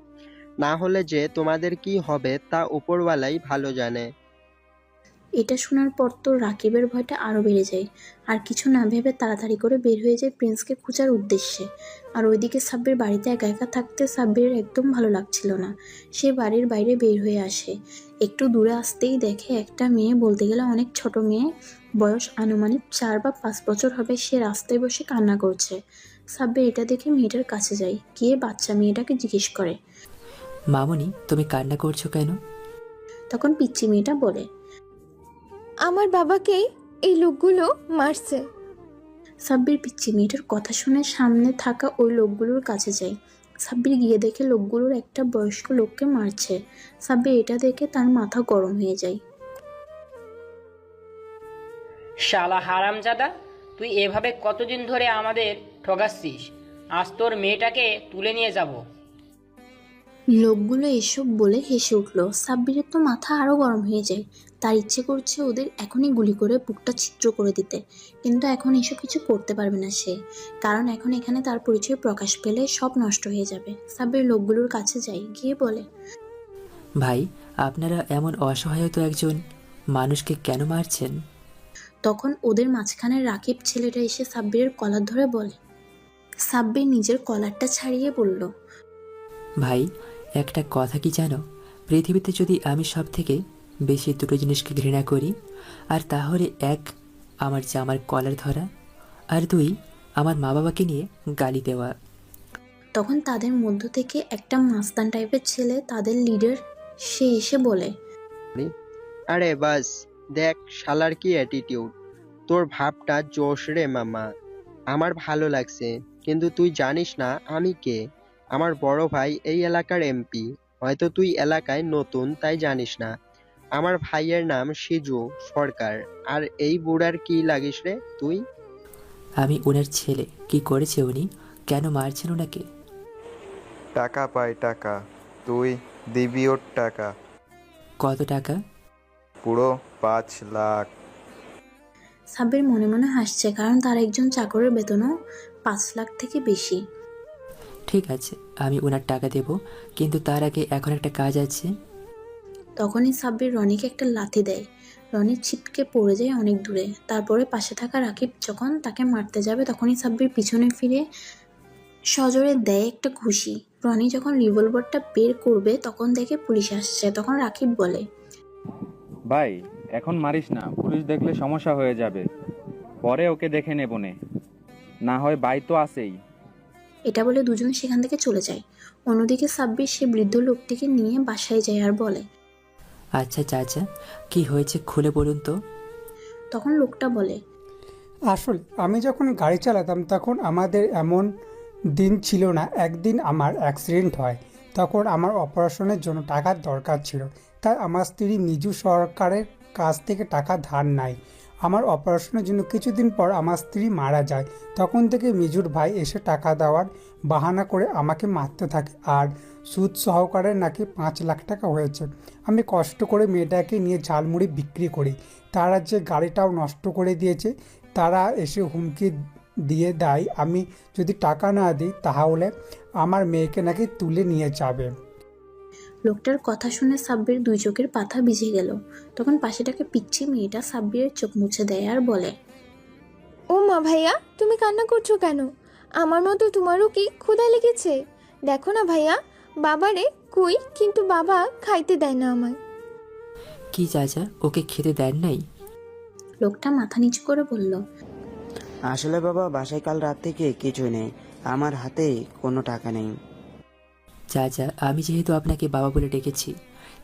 [SPEAKER 11] না হলে যে তোমাদের কি হবে তা উপরওয়ালাই ভালো জানে।
[SPEAKER 1] এটা শোনার পর তো রাকিবের ভয়টা আরও বেড়ে যায়। আর কিছু না ভেবে তাড়াতাড়ি করে বের হয়ে যায় প্রিন্সকে খোঁজার উদ্দেশ্যে। আর ওইদিকে সাব্বির বাড়িতে একা একা থাকতে সাব্বিরের একদম ভালো লাগছিল না। সে বাড়ির বাইরে বের হয়ে আসে। একটু দূরে আসতেই দেখে একটা মেয়ে, বলতে গেলে অনেক ছোট মেয়ে, বয়স আনুমানিক 4 বা 5 বছর হবে, সে রাস্তায় বসে কান্না করছে। সাব্বির এটা দেখে মেয়েটার কাছে যায়, গিয়ে বাচ্চা মেয়েটাকে জিজ্ঞেস করে,
[SPEAKER 3] মামনি, তুমি কান্না করছো কেন?
[SPEAKER 1] তখন পিচ্চি মেয়েটা বলে,
[SPEAKER 12] আমার বাবাকেই এই লোকগুলো মারছে।
[SPEAKER 1] সাব্বির পিচ্চি মেয়েটার কথা শুনে সামনে থাকা ওই লোকগুলোর কাছে যায়। সাব্বির গিয়ে দেখে লোকগুলোর একটা বয়স্ক লোককে মারছে। সাব্বির এটা দেখে তার মাথা গরম হয়ে যায়।
[SPEAKER 10] শালা হারামজাদা, তুই এভাবে কতদিন ধরে আমাদের ঠগাচ্ছিস? আজ তোর মেয়েটাকে তুলে নিয়ে যাব।
[SPEAKER 1] লোকগুলো এসব বলে হেসে উঠল। সাব্বিরের তো মাথা আরও গরম হয়ে যায়। তার ইচ্ছে করছে ওদের এখনই গুলি করে বুকটা ছিদ্র করে দিতে, কিন্তু এখন এসব কিছু করতে পারবে না সে, কারণ এখন এখানে তার পরিচয় প্রকাশ পেলে সব নষ্ট হয়ে যাবে। সাব্বির লোকগুলোর কাছে যায়, গিয়ে বলে,
[SPEAKER 3] ভাই, আপনারা এমন অসহায়ত একজন মানুষকে কেন মারছেন?
[SPEAKER 1] তখন ওদের মাঝখানে রাকিব ছেলেটা এসে সাব্বিরের কলার ধরে বলে। সাব্বির নিজের কলারটা ছাড়িয়ে বলল,
[SPEAKER 3] ভাই, একটা কথা কি জানো, পৃথিবীতে যদি আমি সব থেকে বেশি দুটো জিনিসকে ঘৃণা করি, আর তাহলে এক, আমার জামার কলার ধরা, আর দুই, আমার মা বাবাকে নিয়ে গালি দেওয়া।
[SPEAKER 1] তখন তাদের মধ্য থেকে একটা মাস্তান টাইপের ছেলে, তাদের লিডার, সে এসে বলে,
[SPEAKER 11] আরে বাস, দেখ শালার কি অ্যাটিটিউড। তোর ভাবটা জোশ রে মামা, আমার ভালো লাগছে। কিন্তু তুই জানিস না আমি কে? আমার বড় ভাই এই এলাকার এমপি। হয়তো তুই এলাকায় নতুন তাই জানিস না। আমার ভাইয়ের নাম সিজু সরকার। আর এই বুড়ার কি লাগিস রে তুই?
[SPEAKER 3] আমি ওনার ছেলে। কি করেছে উনি? কেন মারছেন ওনাকে?
[SPEAKER 13] টাকা পায় টাকা, তুই দিবি ওর টাকা।
[SPEAKER 3] কত টাকা?
[SPEAKER 13] পুরো 5 লাখ।
[SPEAKER 1] সাব্বির মনে মনে হাসছে, কারণ তার একজন চাকরের বেতনও 5 লাখ থেকে বেশি।
[SPEAKER 3] ঠিক আছে, আমি ওনার টাকা দেব, কিন্তু তার আগে এখন একটা কাজ আছে।
[SPEAKER 1] তখনই সাব্বির রনিকে একটা লাথি দেয়। রনি ছিটকে পড়ে যায় অনেক দূরে। তারপরে পাশে থাকা রাকিব যখন তাকে মারতে যাবে, তখনই সাব্বির পিছনে ফিরে সজোরে দেয় একটা ঘুষি। রনি যখন রিভলভারটা বের করবে তখন দেখে পুলিশ আসছে। তখন রাকিব বলে,
[SPEAKER 14] ভাই, এখন মারিস না, পুলিশ দেখলে সমস্যা হয়ে যাবে। পরে ওকে দেখে নেবনে, না হয় বাই তো আছেই।
[SPEAKER 1] এটা বলে দুজন সেখান থেকে চলে যায়। অন্যদিকে সাব্বির সে বৃদ্ধ লোকটিকে নিয়ে বাসায় যায় আর বলে,
[SPEAKER 3] আচ্ছা চাচা, কি হয়েছে খুলে বলুন তো।
[SPEAKER 1] তখন লোকটা বলে,
[SPEAKER 15] আসলে আমি যখন গাড়ি চালাতাম তখন আমাদের এমন দিন ছিল না। একদিন আমার অ্যাক্সিডেন্ট হয়, তখন আমার অপারেশনের জন্য টাকার দরকার ছিল, তাই আমার স্ত্রী মিজু সরকারের কাছ থেকে টাকা ধার নেয়। আমার অপারেশনের জন্য কিছুদিন পর আমার স্ত্রী মারা যায়। তখন থেকে মিজুর ভাই এসে টাকা দেওয়ার বাহানা করে আমাকে মারতে থাকে, আর সুদ সহকারে নাকি 5 লাখ টাকা হয়েছে। আমি কষ্ট করে মেয়েটাকে নিয়ে ঝালমুড়ি বিক্রি করি। তারা যে গাড়িটাও নষ্ট করে দিয়েছে, তারা এসে হুমকি দিয়ে দেয় আমি যদি টাকা না দিই তাহলে আমার মেয়েকে নাকি তুলে নিয়ে যাবে।
[SPEAKER 1] লোকটার কথা শুনে সাব্বির দুই চোখের পাতা ভিজে গেল। তখন পাশেটাকে পিচ্ছি মেয়েটা সাব্বিরের চোখ মুছে দেয় আর বলে,
[SPEAKER 12] ও মা ভাইয়া, তুমি কান্না করছো কেন? আমার মতো তোমারও কি ক্ষুধা লেগেছে? দেখো না ভাইয়া, বাবারে কই, কিন্তু বাবা খাইতে দেয় না আমায়।
[SPEAKER 3] কি চাচা, ওকে খেতে দেন নাই?
[SPEAKER 1] লোকটা মাথা নিচু করে বলল,
[SPEAKER 16] আসলে বাবা, বাসায় কাল রাত থেকে কিছুই নেই, আমার হাতে কোনো টাকা নেই।
[SPEAKER 3] চাচা, আমি যেহেতু আপনাকে বাবা বলে ডেকেছি,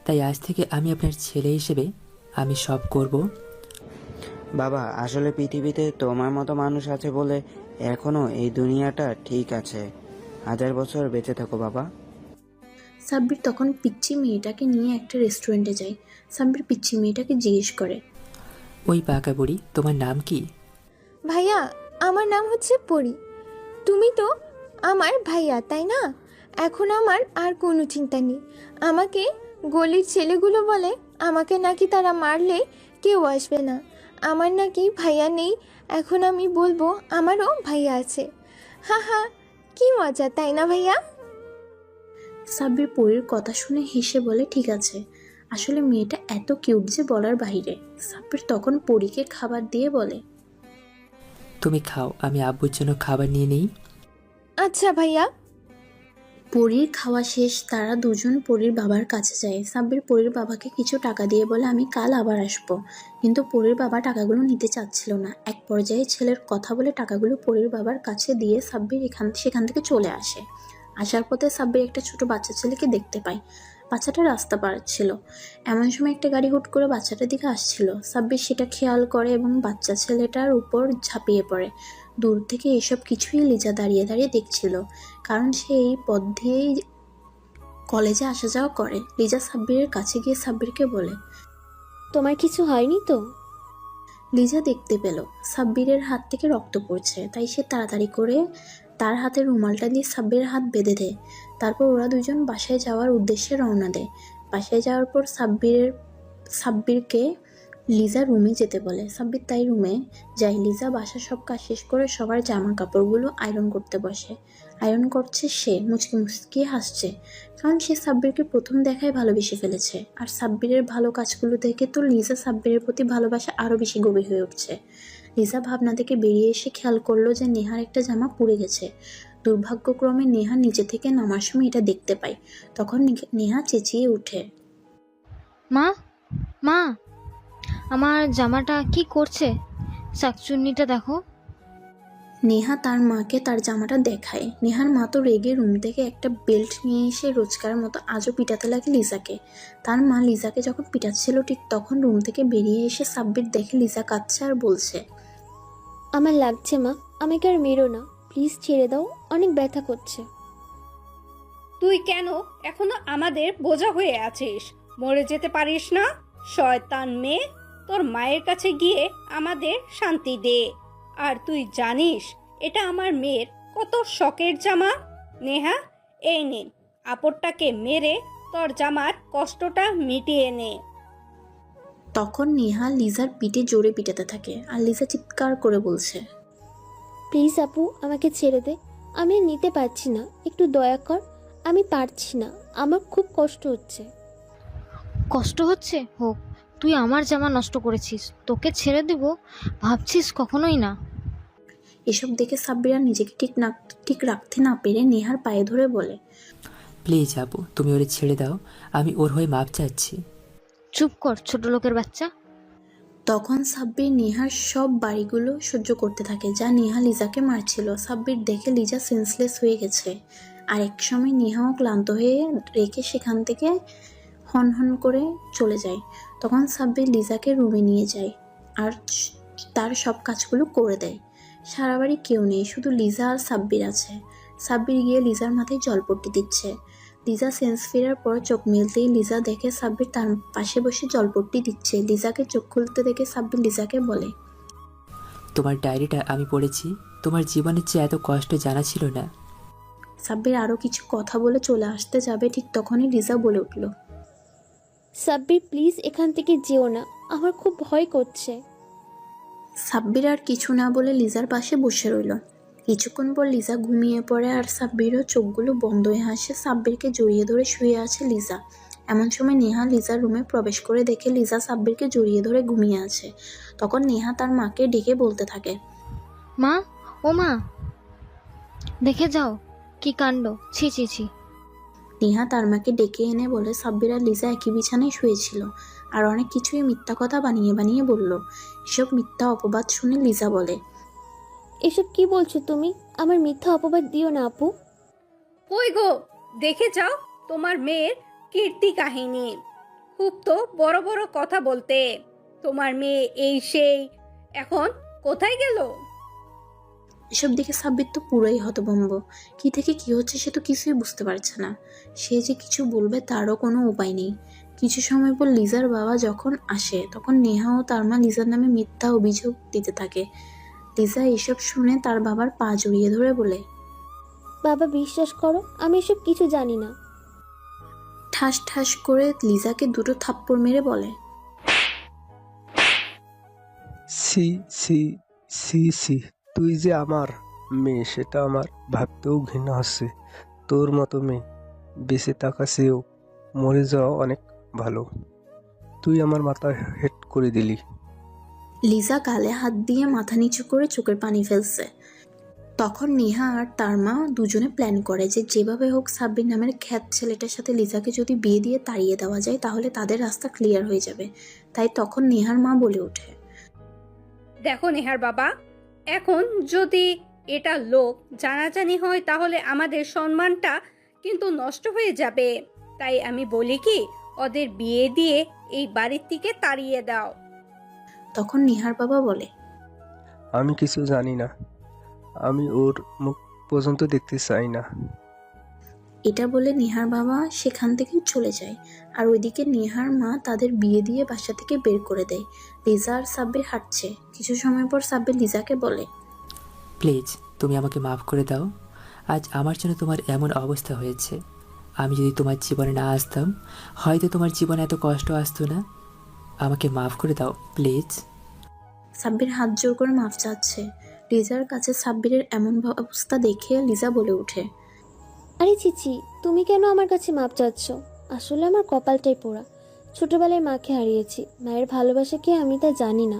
[SPEAKER 3] তাই আজ থেকে আমি আপনার ছেলে হিসেবে আমি সব করব।
[SPEAKER 16] বাবা, আসলে পৃথিবীতে তোমার মতো মানুষ আছে বলে এখনো এই দুনিয়াটা ঠিক আছে। 1000 বছর বেঁচে থাকো বাবা।
[SPEAKER 1] সাব্বির তখন পিচ্ছি মেয়েটাকে নিয়ে একটা রেস্টুরেন্টে যায়। সাব্বির পিচ্ছি মেয়েটাকে জিজ্ঞেস করে,
[SPEAKER 3] ওই পাকা বুড়ি, তোমার নাম কি?
[SPEAKER 12] ভাইয়া, আমার নাম হচ্ছে পরি। তুমি তো আমার ভাইয়া, তাই না? এখন আমার আর কোনো চিন্তা নেই। আমাকে গলির ছেলেগুলো বলে আমাকে নাকি তারা মারলে কেউ আসবে না, আমার নাকি ভাইয়া নেই। এখন আমি বলবো আমারও ভাইয়া আছে। হা হা, কি মজা, তাই না ভাইয়া?
[SPEAKER 1] সাব্বির পরীর কথা শুনে হেসে বলে, ঠিক আছে। আসলে মেয়েটা এত কিউট যে বলার বাইরে। সাব্বির তখন পরীকে খাবার দিয়ে বলে,
[SPEAKER 3] তুমি খাও, আমি আব্বুর জন্য খাবার নিয়ে নিই।
[SPEAKER 12] আচ্ছা ভাইয়া।
[SPEAKER 1] পরীর খাওয়া শেষ। তারা দুজন পরীর বাবার কাছে যায়। সাব্বির পরীর বাবাকে কিছু টাকা দিয়ে বলে, আমি কাল আবার আসবো। কিন্তু পরীর বাবা টাকাগুলো নিতে চাচ্ছিল না। এক পর্যায়ে ছেলের কথা বলে টাকাগুলো পরীর বাবার কাছে দিয়ে সাব্বির সেখান থেকে চলে আসে। আসার পথে সাব্বির একটা ছোট বাচ্চা ছেলেকে দেখতে পায়। বাচ্চাটা রাস্তা পাড়াচ্ছিল। এমন সময় একটা গাড়ি হুট করে বাচ্চাটার দিকে আসছিল। সাব্বির সেটা খেয়াল করে এবং বাচ্চা ছেলেটার উপর ঝাঁপিয়ে পড়ে। দূর থেকে এসব কিছুই লিজা দাঁড়িয়ে দাঁড়িয়ে দেখছিল, কারণ সে এই পথ দিয়েই কলেজে আসা যাওয়া করে। লিজা সাব্বিরের কাছে গিয়ে সাব্বিরকে বলে,
[SPEAKER 5] তোমার কিছু হয়নি তো?
[SPEAKER 1] লিজা দেখতে পেল সাব্বিরের হাত থেকে রক্ত পড়ছে, তাই সে তাড়াতাড়ি করে তার হাতে রুমালটা দিয়ে সাব্বিরের হাত বেঁধে দেয়। তারপর ওরা দুজন বাসায় যাওয়ার উদ্দেশ্যে রওনা দেয়। বাসায় যাওয়ার পর সাব্বিরকে লিজা রুমে যেতে বলে। সাব্বির তাই রুমে যায়। লিজা বাসার সব কাজ শেষ করে সবার জামা কাপড়গুলো আয়রন করতে বসে। আয়রন করছে সে, মুচকি মুচকি হাসছে, কারণ সে সাব্বিরকে প্রথম দেখায় ভালোবেসে ফেলেছে। আর সাব্বিরের ভালো কাজগুলো দেখে তো লিজা সাব্বিরের প্রতি ভালোবাসা আরও বেশি গভীর হয়ে উঠছে। লিজা ভাবনা থেকে বেরিয়ে এসে খেয়াল করলো যে নেহার একটা জামা পুড়ে গেছে। দুর্ভাগ্যক্রমে নেহা নিচে থেকে নামার সময় এটা দেখতে পায়। তখন নেহা চেঁচিয়ে ওঠে,
[SPEAKER 7] মা, মা, আমার জামাটা কি করছে? শাকচুন্নিটা দেখো।
[SPEAKER 1] নেহা তার মাকে তার জামাটা দেখায়। নেহার মা তো রেগে রুম থেকে একটা বেল্ট নিয়ে এসে রোজকার মতো আজও পিটাতে লাগে লিজাকে। তার মা লিজাকে যখন পিটাচ্ছিল ঠিক তখন রুম থেকে বেরিয়ে এসে সাব্বির দেখে লিজা কাঁদছে আর বলছে,
[SPEAKER 5] আমার লাগছে মা, আমাকে আর মেরো না, প্লিজ ছেড়ে দাও, অনেক ব্যথা করছে।
[SPEAKER 9] তুই কেন এখনো আমাদের বোঝা হয়ে আছিস? মরে যেতে পারিস না? শয়তান মেয়ে, তোর মায়ের কাছে গিয়ে আমাদের শান্তি দে। আর তুই জানিস এটা আমার মেয়ের কত শখের জামা। নেহা, এই নে, আপরটাকে মেরে তোর জামার কষ্টটা মিটিয়ে নে।
[SPEAKER 1] তখন নেহা লিজার পিঠে জোরে পিটাতে থাকে আর লিজা চিৎকার করে বলছে,
[SPEAKER 5] প্লিজ আপু, আমাকে ছেড়ে দে, আমি আর নিতে পারছি না, একটু দয়া কর, আমি পারছি না, আমার খুব কষ্ট হচ্ছে।
[SPEAKER 7] কষ্ট হচ্ছে হোক, তুই আমার জামা নষ্ট করেছিস, তোকে ছেড়ে দেব ভাবছিস? কখনোই না।
[SPEAKER 1] এসব দেখে সাব্বির আর নিজেকে ঠিক রাখতে না পেরে নেহার পায়ে ধরে বলে,
[SPEAKER 3] প্লিজ আপু, তুমি ওরে ছেড়ে দাও, আমি ওর হয়ে মাপ চাচ্ছি।
[SPEAKER 7] চুপ কর ছোট লোকের বাচ্চা।
[SPEAKER 1] তখন সাব্বির নেহার সব বাড়িগুলো সহ্য করতে থাকে যা নেহা লিজাকে মারছিল। সাব্বির দেখে লিজা সেন্সলেস হয়ে গেছে। আর এক সময় নেহাও ক্লান্ত হয়ে রেখে সেখান থেকে হন করে চলে যায়। তখন সাব্বির লিজাকে রুমে নিয়ে যায় আর তার সব কাজগুলো করে দেয়। সারা বাড়ি কেউ নেই, শুধু লিজা আর সাব্বির আছে। সাব্বির গিয়ে লিজার মাথায় জলপট্টি দিচ্ছে। লিজা সেন্স ফেরার পর চোখ মেলতেই লিজা দেখে সাব্বির তার পাশে বসে জলপট্টি দিচ্ছে। লিজাকে চোখ খুলতে দেখে সাব্বির লিজাকে বলে,
[SPEAKER 3] তোমার ডায়েরিটা আমি পড়েছি, তোমার জীবনের চেয়ে এত কষ্ট জানা ছিল না।
[SPEAKER 1] সাব্বির আরও কিছু কথা বলে চলে আসতে যাবে, ঠিক তখনই লিজা বলে উঠল,
[SPEAKER 5] সাব্বির প্লিজ এখান থেকে যেও না, আমার খুব ভয় করছে।
[SPEAKER 1] সাব্বির আর কিছু না বলে লিজার পাশে বসে রইল। কিছুক্ষণ পর লিজা ঘুমিয়ে পড়ে আর সাব্বিরও চোখগুলো বন্ধ হয়ে আসে। সাব্বিরকে জড়িয়ে ধরে শুয়ে আছে লিজা। এমন সময় নেহা লিজার রুমে প্রবেশ করে দেখে লিজা সাব্বিরকে জড়িয়ে ধরে ঘুমিয়ে আছে। তখন নেহা তার মাকে ডেকে বলতে থাকে,
[SPEAKER 7] মা, ও মা, দেখে যাও কি কাণ্ড, ছি ছি ছি।
[SPEAKER 1] নেহা তার মাকে ডেকে এনে বলে সাব্বির আর লিজা একই বিছানায় শুয়েছিল আর অনেক কিছুই মিথ্যা কথা বানিয়ে বলল। এসব মিথ্যা অপবাদ শুনে লিজা বলে,
[SPEAKER 5] এসব কি বলছো তুমি? আমার মিথ্যা অপবাদ দিও না আপু।
[SPEAKER 9] কই গো, দেখে যাও তোমার মেয়ের কীর্তি কাহিনী। খুব তো বড় বড় কথা বলতে। তোমার মেয়ে এই সেই, এখন কোথায় গেল?
[SPEAKER 1] এসব দেখে সাব্বির তো পুরোই হতভম্ব। কি থেকে কি হচ্ছে সে তো কিছুই বুঝতে পারছে না। সে যে কিছু বলবে তারও কোনো উপায় নেই। কিছু সময় পর লিজার বাবা যখন আসে তখন নেহা ও তার মা লিজার নামে মিথ্যা অভিযোগ দিতে থাকে। লিজা এসব শুনে তার বাবার পা জড়িয়ে ধরে বলে,
[SPEAKER 5] বাবা বিশ্বাস করো, আমি এসব কিছু জানি না।
[SPEAKER 1] ঠাস ঠাস করে লিজাকে দুটো থাপ্পড় মেরে বলে,
[SPEAKER 17] সি সি সি সি, তুই যে আমার মেয়ে সেটা আমার ভাবতেও ঘৃণা হচ্ছে। তোর মতো মেয়ে বেঁচে থাকা চেয়েও মরে যাওয়া অনেক ভালো। তুই আমার মাথা হেট করে দিলি।
[SPEAKER 1] লিজা গালে হাত দিয়ে মাথা নিচু করে চোখের পানি ফেলছে। তখন নেহা আর তার মা দুজনে প্ল্যান করে যে যেভাবে হোক সাব্বির নামের খ্যাত ছেলেটার সাথে লিজাকে যদি বিয়ে দিয়ে তাড়িয়ে দেওয়া যায় তাহলে তাদের রাস্তা ক্লিয়ার হয়ে যাবে। তাই তখন নেহার মা বলে ওঠে,
[SPEAKER 9] দেখো নেহার বাবা, এখন যদি এটা লোক জানাজানি হয় তাহলে আমাদের সম্মানটা কিন্তু নষ্ট হয়ে যাবে। তাই আমি বলি কি, ওদের বিয়ে দিয়ে এই বাড়ির থেকে তাড়িয়ে দাও।
[SPEAKER 1] তখন নেহার বাবা বলে,
[SPEAKER 17] আমি কিছু জানি না, আমি ওর মুখ পর্যন্ত দেখতে চাই না।
[SPEAKER 1] এটা বলে নেহার বাবা সেখান থেকে চলে যায়। আর ওইদিকে নেহার মা তাদের বিয়ে দিয়ে বাসা থেকে বের করে দেয়। লিজা আর সাব্বির হাঁটছে। কিছু সময় পর সাব্বির লিজাকে বলে,
[SPEAKER 3] প্লিজ তুমি আমাকে মাফ করে দাও, আজ আমার জন্য তোমার এমন অবস্থা হয়েছে। আমি যদি তোমার জীবনে না আসতাম, হয়তো তোমার জীবনে এত কষ্ট আসতো না। আমাকে মাফ করে দাও প্লিজ।
[SPEAKER 1] সাব্বির হাত জোর করে মাফ চাচ্ছে। লিজার কাছে সাব্বিরের এমন অবস্থা দেখে লিজা বলে ওঠে,
[SPEAKER 5] আরে চিচি, তুমি কেন আমার কাছে মাপ চাচ্ছ? আসলে আমার কপালটাই পোড়া। ছোটবেলায় মাকে হারিয়েছি, মায়ের ভালোবাসা কি আমি তা জানি না।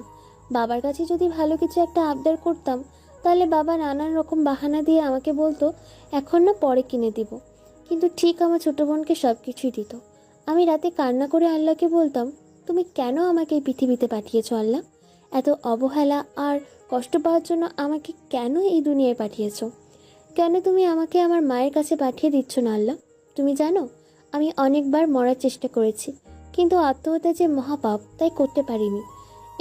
[SPEAKER 5] বাবার কাছে যদি ভালো কিছু একটা আবদার করতাম, তাহলে বাবা নানান রকম বাহানা দিয়ে আমাকে বলতো এখন না পরে কিনে দিব, কিন্তু ঠিক আমার ছোট বোনকে সব কিছুই দিত। আমি রাতে কান্না করে আল্লাহকে বলতাম, তুমি কেন আমাকে এই পৃথিবীতে পাঠিয়েছো আল্লাহ? এত অবহেলা আর কষ্ট পাওয়ার জন্য আমাকে কেন এই দুনিয়ায় পাঠিয়েছো? কেন তুমি আমাকে আমার মায়ের কাছে পাঠিয়ে দিচ্ছ না আল্লাহ? তুমি জানো আমি অনেকবার মরার চেষ্টা করেছি, কিন্তু আত্মহত্যা যে মহাপাপ, তাই করতে পারিনি।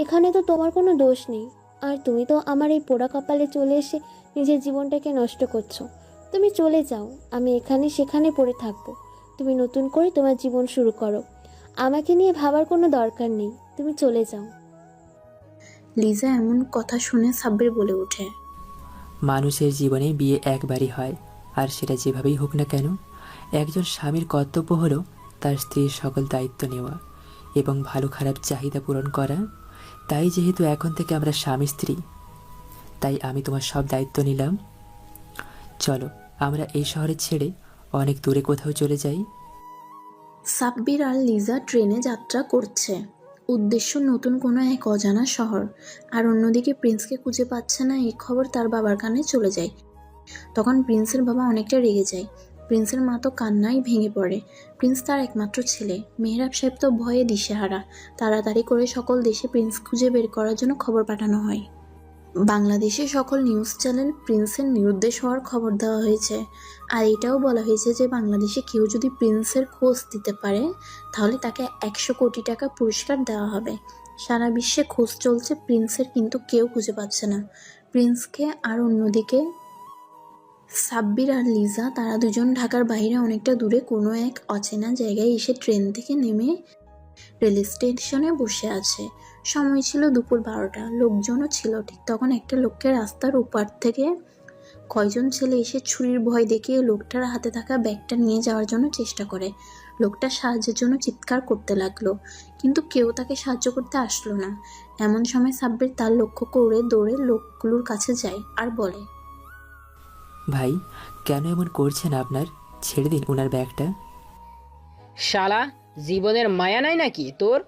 [SPEAKER 5] এখানে তো তোমার কোনো দোষ নেই, আর তুমি তো আমার এই পোড়া কপালে চলে এসে নিজের জীবনটাকে নষ্ট করছো। তুমি চলে যাও, আমি এখানে সেখানে পড়ে থাকবো। তুমি নতুন করে তোমার জীবন শুরু করো, আমাকে নিয়ে ভাবার কোনো দরকার নেই, তুমি চলে যাও।
[SPEAKER 1] লিজা এমন কথা শুনে সাব্বির বলে ওঠে,
[SPEAKER 3] মানুষের জীবনে বিয়ে একবারই হয়, আর সেটা যেভাবেই হোক না কেন, একজন স্বামীর কর্তব্য হলো তার স্ত্রীর সকল দায়িত্ব নেওয়া এবং ভালো খারাপ চাহিদা পূরণ করা। তাই যেহেতু এখন থেকে আমরা স্বামী স্ত্রী, তাই আমি তোমার সব দায়িত্ব নিলাম। চলো আমরা এই শহরে ছেড়ে অনেক দূরে কোথাও চলে যাই।
[SPEAKER 1] সাব্বির আর লিজা ট্রেনে যাত্রা করছে। উদ্দেশ্য নতুন কোনো এক অজানা শহর। আর অন্যদিকে প্রিন্সকে খুঁজে পাচ্ছে না এই খবর তার বাবার কানে চলে যায়। তখন প্রিন্সের বাবা অনেকটা রেগে যায়। প্রিন্সের মা তো কান্নায় ভেঙে পড়ে। প্রিন্স তার একমাত্র ছেলে। মেহরাব সাহেব তো ভয়ে দিশেহারা। তাড়াতাড়ি করে সকল দেশে প্রিন্স খুঁজে বের করার জন্য খবর পাঠানো হয়। বাংলাদেশে সকল নিউজ চ্যানেল প্রিন্সের নিরুদ্দেশ হওয়ার খবর দেওয়া হয়েছে। আর এটাও বলা হয়েছে যে বাংলাদেশে কেউ যদি প্রিন্সের খোঁজ দিতে পারে তাহলে তাকে 100 কোটি টাকা পুরস্কার দেওয়া হবে। সারা বিশ্বে খোঁজ চলছে প্রিন্সের, কিন্তু কেউ খুঁজে পাচ্ছে না প্রিন্সকে। আর অন্যদিকে সাব্বির আর লিজা তারা দুজন ঢাকার বাইরে অনেকটা দূরে কোনো এক অচেনা জায়গায় এসে ট্রেন থেকে নেমে রেল স্টেশনে বসে আছে। সময় ছিল দুপুর 12টা। লোকজনও ছিল। ঠিক তখন একটা লোককে রাস্তার ওপার থেকে কয়জন ছেলে এসে ছুরির ভয় দেখিয়ে লোকটার হাতে থাকা ব্যাগটা নিয়ে যাওয়ার জন্য চেষ্টা করে। লোকটা সাহায্যের জন্য চিৎকার করতে লাগলো, কিন্তু কেউ তাকে সাহায্য করতে আসলো না। এমন সময় সাব্বির তার লক্ষ্য করে দৌড়ে লোকগুলোর কাছে যায় আর বলে,
[SPEAKER 3] ভাই কেন এমন করছেন আপনার? ছেড়ে দিন ওনার ব্যাগটা।
[SPEAKER 10] শালা, জীবনের মায়া নাই নাকি তোর?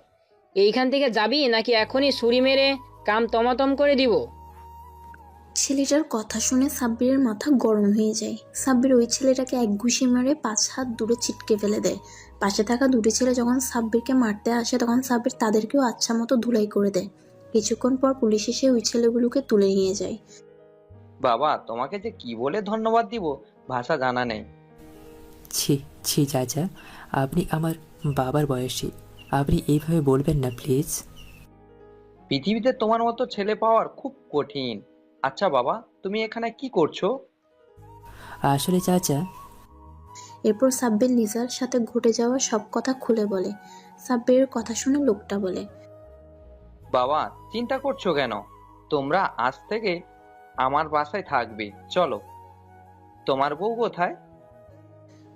[SPEAKER 10] এইখান থেকে যাবি নাকি এখনই ছুরি মেরে কাম তমাতম করে দিব?
[SPEAKER 1] ছেলেটার কথা শুনে সাব্বিরের মাথা গরম হয়ে যায়। সাব্বির ওই ছেলেটাকে এক ঘুষি মেরে 5 হাত দূরে ছিটকে ফেলে দেয়। পাশে থাকা দুটি ছেলে যখন সাব্বিরকে মারতে আসে তখন সাব্বির তাদেরকেও আচ্ছা মতো ধুলাই করে দেয়। কিছুক্ষণ পর পুলিশ এসে ওই ছেলেগুলোকে তুলে নিয়ে যায়।
[SPEAKER 18] বাবা, তোমাকে যে কি বলে ধন্যবাদ দিব ভাষা জানা নেই।
[SPEAKER 3] ছি ছি চাচা, আপনি আমার বাবার বয়সী, আপনি এইভাবে বলবেন না প্লিজ।
[SPEAKER 18] পৃথিবীতে তোমার মতো ছেলে পাওয়ার খুব কঠিন। আচ্ছা বাবা, তুমি এখানে কি করছো?
[SPEAKER 3] আসলে চাচা।
[SPEAKER 1] এরপর সাব্বির লিজার সাথে ঘটে যাওয়া সব কথা খুলে বলে। সাব্বিরের কথা শুনে লোকটা বলে,
[SPEAKER 18] বাবা, চিন্তা করছো কেন? তোমরা আজ থেকে আমার বাসায় থাকবে। চলো। তোমার বউ কোথায়?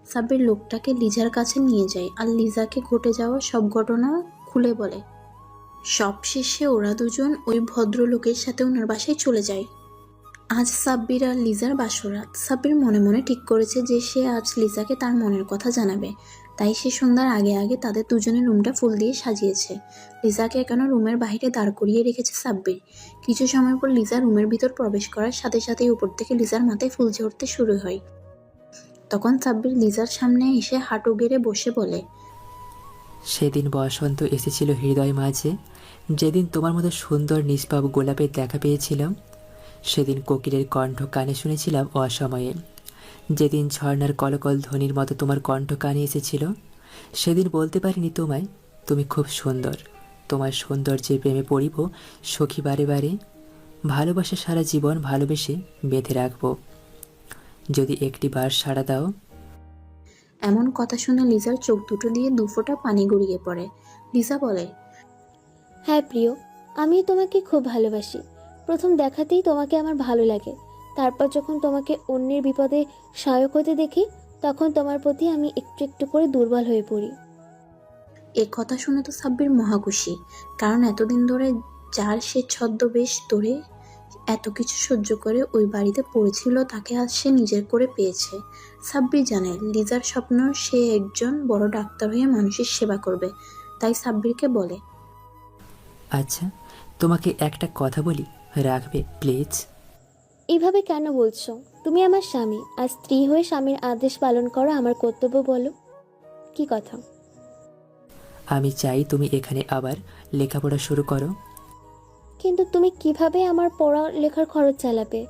[SPEAKER 1] সাব্বির লোকটাকে লিজার কাছে নিয়ে যায় আর লিজাকে ঘটে যাওয়া সব ঘটনা খুলে বলে। সবশেষে ওরা দুজন ওই ভদ্রলোকের সাথে ওনার বাসায় চলে যায়। আজ সাব্বির আর লিজার বাসরাত। সাব্বির মনে মনে ঠিক করেছে যে সে আজ লিজাকে তার মনের কথা জানাবে। তাই সে সন্ধ্যার আগে আগে তাদের দুজনের রুমটা ফুল দিয়ে সাজিয়েছে। লিজাকে এখনো রুমের বাইরে দাঁড় করিয়ে রেখেছে সাব্বির। কিছু সময় পর লিজা রুমের ভিতর প্রবেশ করার সাথে সাথেই উপর থেকে লিজার মাথায় ফুল ঝরতে শুরু হয়। তখন সাব্বির লিজার সামনে এসে হাঁটু গেড়ে বসে বলে,
[SPEAKER 3] সেদিন বসন্ত এসেছিল হৃদয় মাঝে, যেদিন তোমার মতো সুন্দর নিষ্পাপ গোলাপের দেখা পেয়েছিলাম। সেদিন কোকিলের কণ্ঠ কানে শুনেছিলাম অসময়ে। যেদিন ঝর্ণার কলকল ধ্বনির মতো তোমার কণ্ঠ কানে এসেছিল, সেদিন বলতে পারিনি তোমায় তুমি খুব সুন্দর। তোমার সৌন্দর্যের প্রেমে পড়িব সখী বারে বারে। ভালোবাসা সারা জীবন ভালোবেসে বেঁধে রাখবো, যদি একটি বার সাড়া দাও।
[SPEAKER 1] এমন কথা শুনে লিজার চোখ দুটো দিয়ে 2 ফোঁটা পানি গড়িয়ে পড়ে। লিজা বলে,
[SPEAKER 5] হ্যাঁ প্রিয়, আমি তোমাকে খুব ভালোবাসি। প্রথম দেখাতেই তোমাকে আমার ভালো লাগে, তারপর যখন তোমাকে অন্যের বিপদে সহায়ক হতে দেখি তখন তোমার প্রতি আমি একটু একটু করে দুর্বল হয়ে পড়ি।
[SPEAKER 1] এ কথা শুনে তো সাব্বির মহা খুশি, কারণ এতদিন ধরে যার সে ছদ্মবেশ ধরে এত কিছু সহ্য করে ওই বাড়িতে পড়েছিল তাকে আজ সে নিজের করে পেয়েছে। সাব্বির জানে লিজার স্বপ্ন সে একজন বড় ডাক্তার হয়ে মানুষের সেবা করবে, তাই সাব্বিরকে বলে,
[SPEAKER 3] আচ্ছা তোমাকে একটা কথা বলি, রাখবে প্লিজ?
[SPEAKER 5] এইভাবে কেন বলছো? তুমি আমার স্বামী, আর স্ত্রী হয়ে স্বামীর আদেশ পালন করা আমার কর্তব্য। বলো কি কথা।
[SPEAKER 3] আমি চাই তুমি এখানে আবার লেখাপড়া শুরু করো।
[SPEAKER 5] কিন্তু তুমি কিভাবে আমার পড়ালেখার খরচ চালাবে?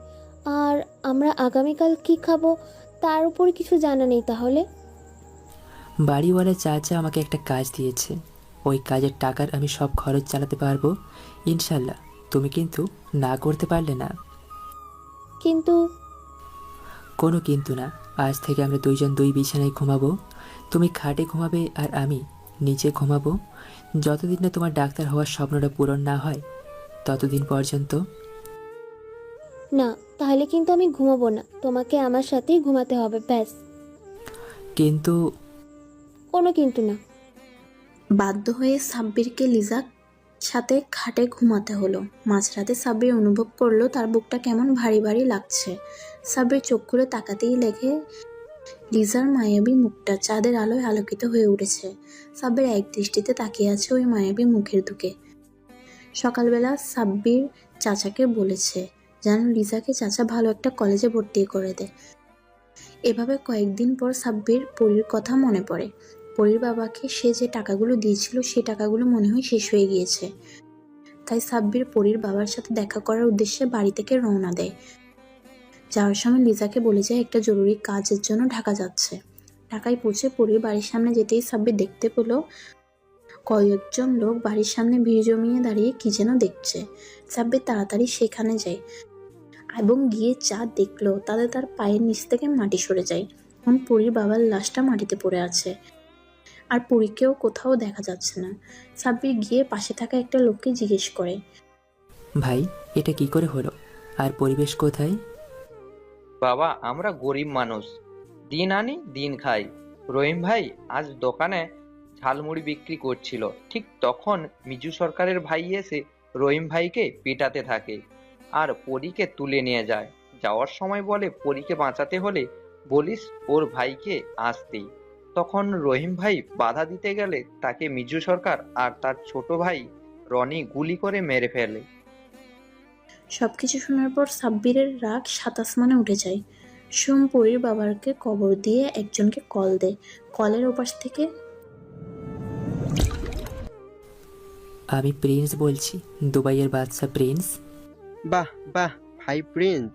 [SPEAKER 5] আর আমরা আগামীকাল কি খাবো তার উপর কিছু জানা নেই তাহলে?
[SPEAKER 3] বাড়িওয়ালা চাচা আমাকে একটা কাজ দিয়েছে, ওই কাজের টাকার আমি সব খরচ চালাতে পারবো ইনশাল্লাহ। তুমি কিন্তু না করতে পারলে না।
[SPEAKER 5] কিন্তু
[SPEAKER 3] কোনো কিন্তু না, আজ থেকে আমরা দুইজন দুই বিছানায় ঘুমাবো। তুমি খাটে ঘুমাবে আর আমি নিচে ঘুমাবো, যতদিন না তোমার ডাক্তার হওয়ার স্বপ্নটা পূরণ না হয় ততদিন পর্যন্ত।
[SPEAKER 5] না, তাহলে কিন্তু আমি ঘুমাবো না, তোমাকে আমার সাথেই ঘুমাতে হবে, ব্যাস।
[SPEAKER 3] কিন্তু
[SPEAKER 5] কোনো কিন্তু না।
[SPEAKER 1] বাধ্য হয়ে সাব্বিরকে লিজার সাথে খাটে ঘুমাতে হলো। মাঝরাতে সাব্বির অনুভব করলো তার বুকটা কেমন ভারী ভারী লাগছে। সাব্বির চোখ খুলে তাকাতেই লেগে লিজার মায়াবী মুখটা চাঁদের আলোয় আলোকিত হয়ে উঠেছে। সাব্বির এক দৃষ্টিতে তাকিয়ে আছে ওই মায়াবী মুখের দিকে। সকালবেলা সাব্বির চাচাকে বলেছে যেন লিজাকে চাচা ভালো একটা কলেজে ভর্তি করে দেয়। এভাবে কয়েকদিন পর সাব্বির পরীর কথা মনে পড়ে। পরীর বাবাকে সে যে টাকাগুলো দিয়েছিল সেই টাকাগুলো মনে হয় শেষ হয়ে গিয়েছে। তাই সাব্বির পরীর বাবার সাথে দেখা করার উদ্দেশ্যে বাড়ি থেকে রওনা দেয়। যাওয়ার সময় লিজাকে বলে যায় একটা জরুরি কাজের জন্য ঢাকা যাচ্ছে। ঢাকায় পৌঁছে পরীর বাড়ির সামনে যেতেই সাব্বির দেখতে পেল কয়েকজন লোক বাড়ির সামনে ভিড় জমিয়ে দাঁড়িয়ে কি যেন দেখছে। সাব্বির তাড়াতাড়ি সেখানে যায় এবং গিয়ে যা দেখলো তাতে তার পায়ের নিচ থেকে মাটি সরে যায়। এখন পরীর বাবার লাশটা মাটিতে পড়ে আছে, আর পরীকেও কোথাও দেখা যাচ্ছে না। সাব্বির গিয়ে পাশে থাকা একটা লোককে জিজ্ঞেস করে,
[SPEAKER 3] ভাই এটা কি করে হলো, আর পরিবেশ কোথায়?
[SPEAKER 18] বাবা, আমরা গরিব মানুষ, দিন আনি দিন খাই। রহিম ভাই আজ দোকানে ঝালমুড়ি বিক্রি করছিল, ঠিক তখন মিজু সরকারের ভাই এসে রহিম ভাইকে পিটাতে থাকে আর পরীকে তুলে নিয়ে যায়। যাওয়ার সময় বলে পরীকে বাঁচাতে হলে বলিস ওর ভাইকে আসতে। তখন রহিম ভাই বাধা দিতে গেলে তাকে মিজু সরকার আর তার ছোট ভাই রনি গুলি করে মেরে ফেলে।
[SPEAKER 1] সবকিছু শোনার পর সাব্বিরের রাগ সাত আসমানে উঠে যায়। সোম পরীর বাবাকে কবর দিয়ে একজনকে কল দেয়। কলের ওপাশ থেকে,
[SPEAKER 3] আমি প্রিন্স বলছি, দুবাইয়ের বাদশা প্রিন্স।
[SPEAKER 11] বাহ বাহ ভাই প্রিন্স,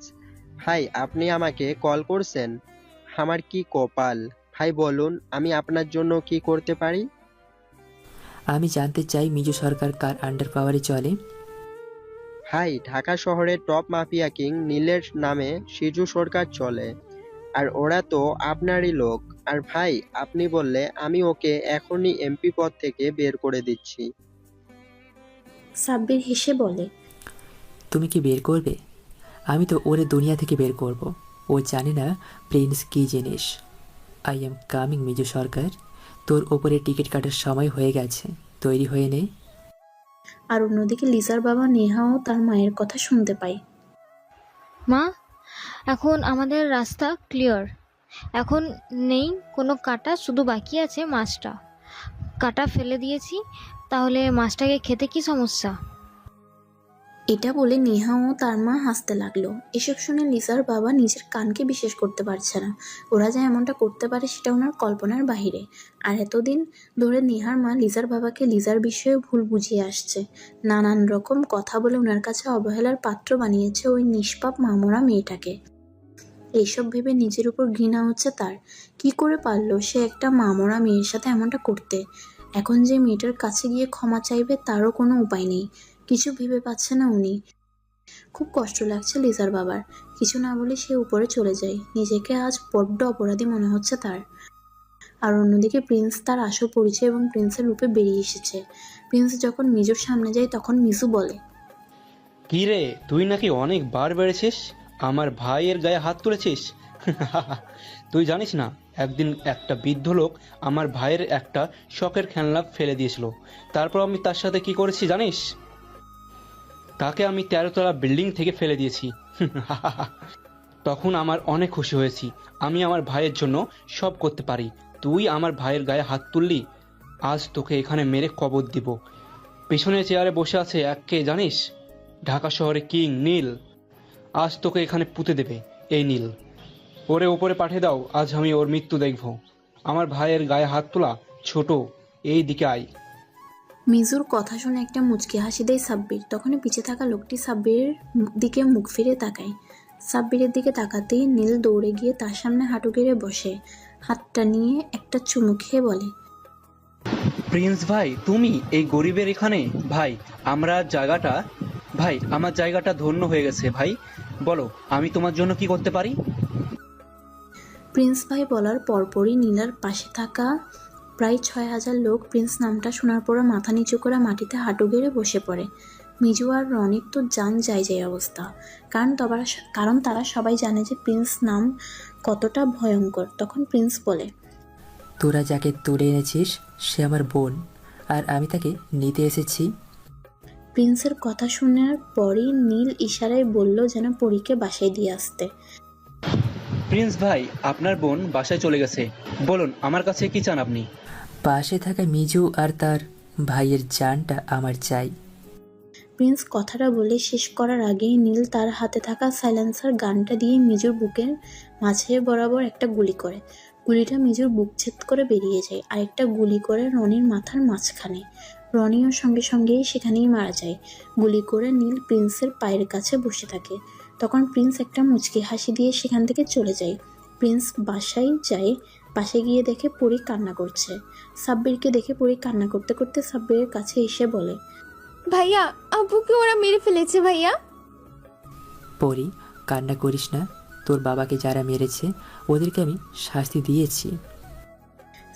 [SPEAKER 11] ভাই আপনি আমাকে কল করছেন, আমার কি কপাল। ভাই বলুন আমি আপনার জন্য কি করতে পারি।
[SPEAKER 3] আমি জানতে চাই মিজু সরকার কার আন্ডার পাওয়ারে চলে?
[SPEAKER 11] ভাই ঢাকা শহরের টপ মাফিয়া কিং নীলের নামে সিজু সরকার চলে, আর ওরা তো আপনারই লোক। আর ভাই আপনি বললে আমি ওকে এখনই এমপি পদ থেকে বের করে দিচ্ছি।
[SPEAKER 1] সাব্বির হেসে বলে,
[SPEAKER 3] তুমি কি বের করবে? আমি তো ওরে দুনিয়া থেকে বের করব। ও জানে না প্রিন্স কি জিনিস। আই এম কামিং মিজু সরকার, তোর ওপরে টিকিট কাটার সময় হয়ে গেছে, তৈরি হয়ে নে।
[SPEAKER 1] আর অন্যদিকে লিজার বাবা নেহাও তার মায়ের কথা শুনতে পায়।
[SPEAKER 7] মা, এখন আমাদের রাস্তা ক্লিয়ার, এখন নেই কোনো কাটা, শুধু বাকি আছে মাছটা। কাটা ফেলে দিয়েছি, তাহলে মাছটাকে খেতে কি সমস্যা?
[SPEAKER 1] এটা বলে নেহাও তার মা হাসতে লাগলো। এসব শুনে লিজার বাবা নিজের কানকে বিশ্বাস করতে পারছে না। ওরা যে এমনটা করতে পারে সেটা ওনার কল্পনার বাহিরে। আর এতদিন ধরে নেহার মা লিজার বাবাকে লিজার বিষয়ে ভুল বুঝিয়ে আসছে, নানান রকম কথা বলে ওনার কাছে অবহেলার পাত্র বানিয়েছে ওই নিষ্পাপ মামরা মেয়েটাকে। এইসব ভেবে নিজের উপর ঘৃণা হচ্ছে তার। কি করে পারলো সে একটা মামরা মেয়ের সাথে এমনটা করতে? এখন যে মেয়েটার কাছে গিয়ে ক্ষমা চাইবে তারও কোনো উপায় নেই, কিছু ভেবে পাচ্ছে না উনি। খুব কষ্ট লাগছে লিজার বাবার। কিছু না বলে সে উপরে চলে যায়। নিজেকে আজ বড্ড অপরাধী মনে হচ্ছে তার। আর অন্যদিকে প্রিন্স তার আসল পরিচয় এবং প্রিন্সের রূপে বেরিয়ে এসেছে। প্রিন্স যখন মিজুর সামনে যায় তখন মিজু বলে,
[SPEAKER 19] কি রে, তুই নাকি অনেক বার বেড়েছিস, আমার ভাইয়ের গায়ে হাত তুলেছিস? তুই জানিস না, একদিন একটা বৃদ্ধ লোক আমার ভাইয়ের একটা শখের খেলনা ফেলে দিয়েছিল। তারপর আমি তার সাথে কি করেছি জানিস? তাকে আমি 13তলা বিল্ডিং থেকে ফেলে দিয়েছি। তখন আমার অনেক খুশি হয়েছি, আমি আমার ভাইয়ের জন্য সব করতে পারি। তুই আমার ভাইয়ের গায়ে হাত তুললি, আজ তোকে এখানে মেরে কবর দিব। পেছনে চেয়ারে বসে আছে কে জানিস? ঢাকা শহরে কিং নীল। আজ তোকে এখানে পুঁতে দেবে এই নীল। ওরে ওপরে পাঠিয়ে দাও, আজ আমি ওর মৃত্যু দেখব। আমার ভাইয়ের গায়ে হাত তোলা ছোট, এই দিকে আয়।
[SPEAKER 1] মিজুর কথা শুনে একটা মুচকি হাসি দেয় সাব্বির। তখনই পিছে থাকা লোকটি সাব্বিরের দিকে মুখ ফিরে তাকায়। সাব্বিরের দিকে তাকাতেই নীল দৌড়ে গিয়ে তার সামনে হাঁটু গেড়ে বসে হাতটা নিয়ে একটা চুমু খেয়ে বলে,
[SPEAKER 19] প্রিন্স ভাই, তুমি এই গরিবের এখানে? ভাই আমার জায়গাটা ধন্য হয়ে গেছে। ভাই বলো, আমি তোমার জন্য কি করতে পারি?
[SPEAKER 1] প্রিন্স ভাই বলার পরপরই নীলার পাশে থাকা প্রায় 6000 লোক প্রিন্স নামটা শোনার পরে মাথা নিচু করে মাটিতে হাঁটু গেড়ে বসে পড়ে। মিজু আর রনির তো জান যায় অবস্থা, কারণ তারা সবাই জানে যে প্রিন্স নাম কতটা ভয়ঙ্কর। তখন প্রিন্স বলে,
[SPEAKER 3] তোরা যাকে তুলে এনেছিস সে আমার বোন, আর আমি তাকে নিতে এসেছি।
[SPEAKER 1] প্রিন্সের কথা শোনার পরই নীল ইশারায় বলল যেন পরীকে বাসায় দিয়ে আসতে।
[SPEAKER 19] প্রিন্স ভাই, আপনার বোন বাসায় চলে গেছে। বলুন, আমার কাছে কি চান আপনি?
[SPEAKER 3] পাশে থাকা মিজু আর তার ভাইয়ের জানটা আমার চাই।
[SPEAKER 1] প্রিন্স কথাটা বলে শেষ করার আগেই নীল তার হাতে থাকা সাইলেন্সার গানটা দিয়ে মিজুর বুকের মাঝে বরাবর একটা গুলি করে। গুলিটা মিজুর বুক ছেদ করে বেরিয়ে যায়। আরেকটা গুলি করে রনির মাথার মাঝখানে। রনিও সঙ্গে সঙ্গেই সেখানেই মারা যায়। গুলি করে নীল প্রিন্সের পায়ের কাছে বসে থাকে। তখন প্রিন্স একটা মুচকি হাসি দিয়ে সেখান থেকে চলে যায়। প্রিন্স বাসায় যায়। বাসায় গিয়ে দেখে পরী কান্না করছে। সাব্বিরকে দেখে পরী কান্না করতে করতে সাব্বিরের কাছে এসে বলে,
[SPEAKER 12] ভাইয়া, আব্বুকে ওরা মেরে ফেলেছে ভাইয়া।
[SPEAKER 3] পরি, কান্না করিস না। তোর বাবাকে যারা মেরেছে ওদেরকে আমি শাস্তি দিয়েছি।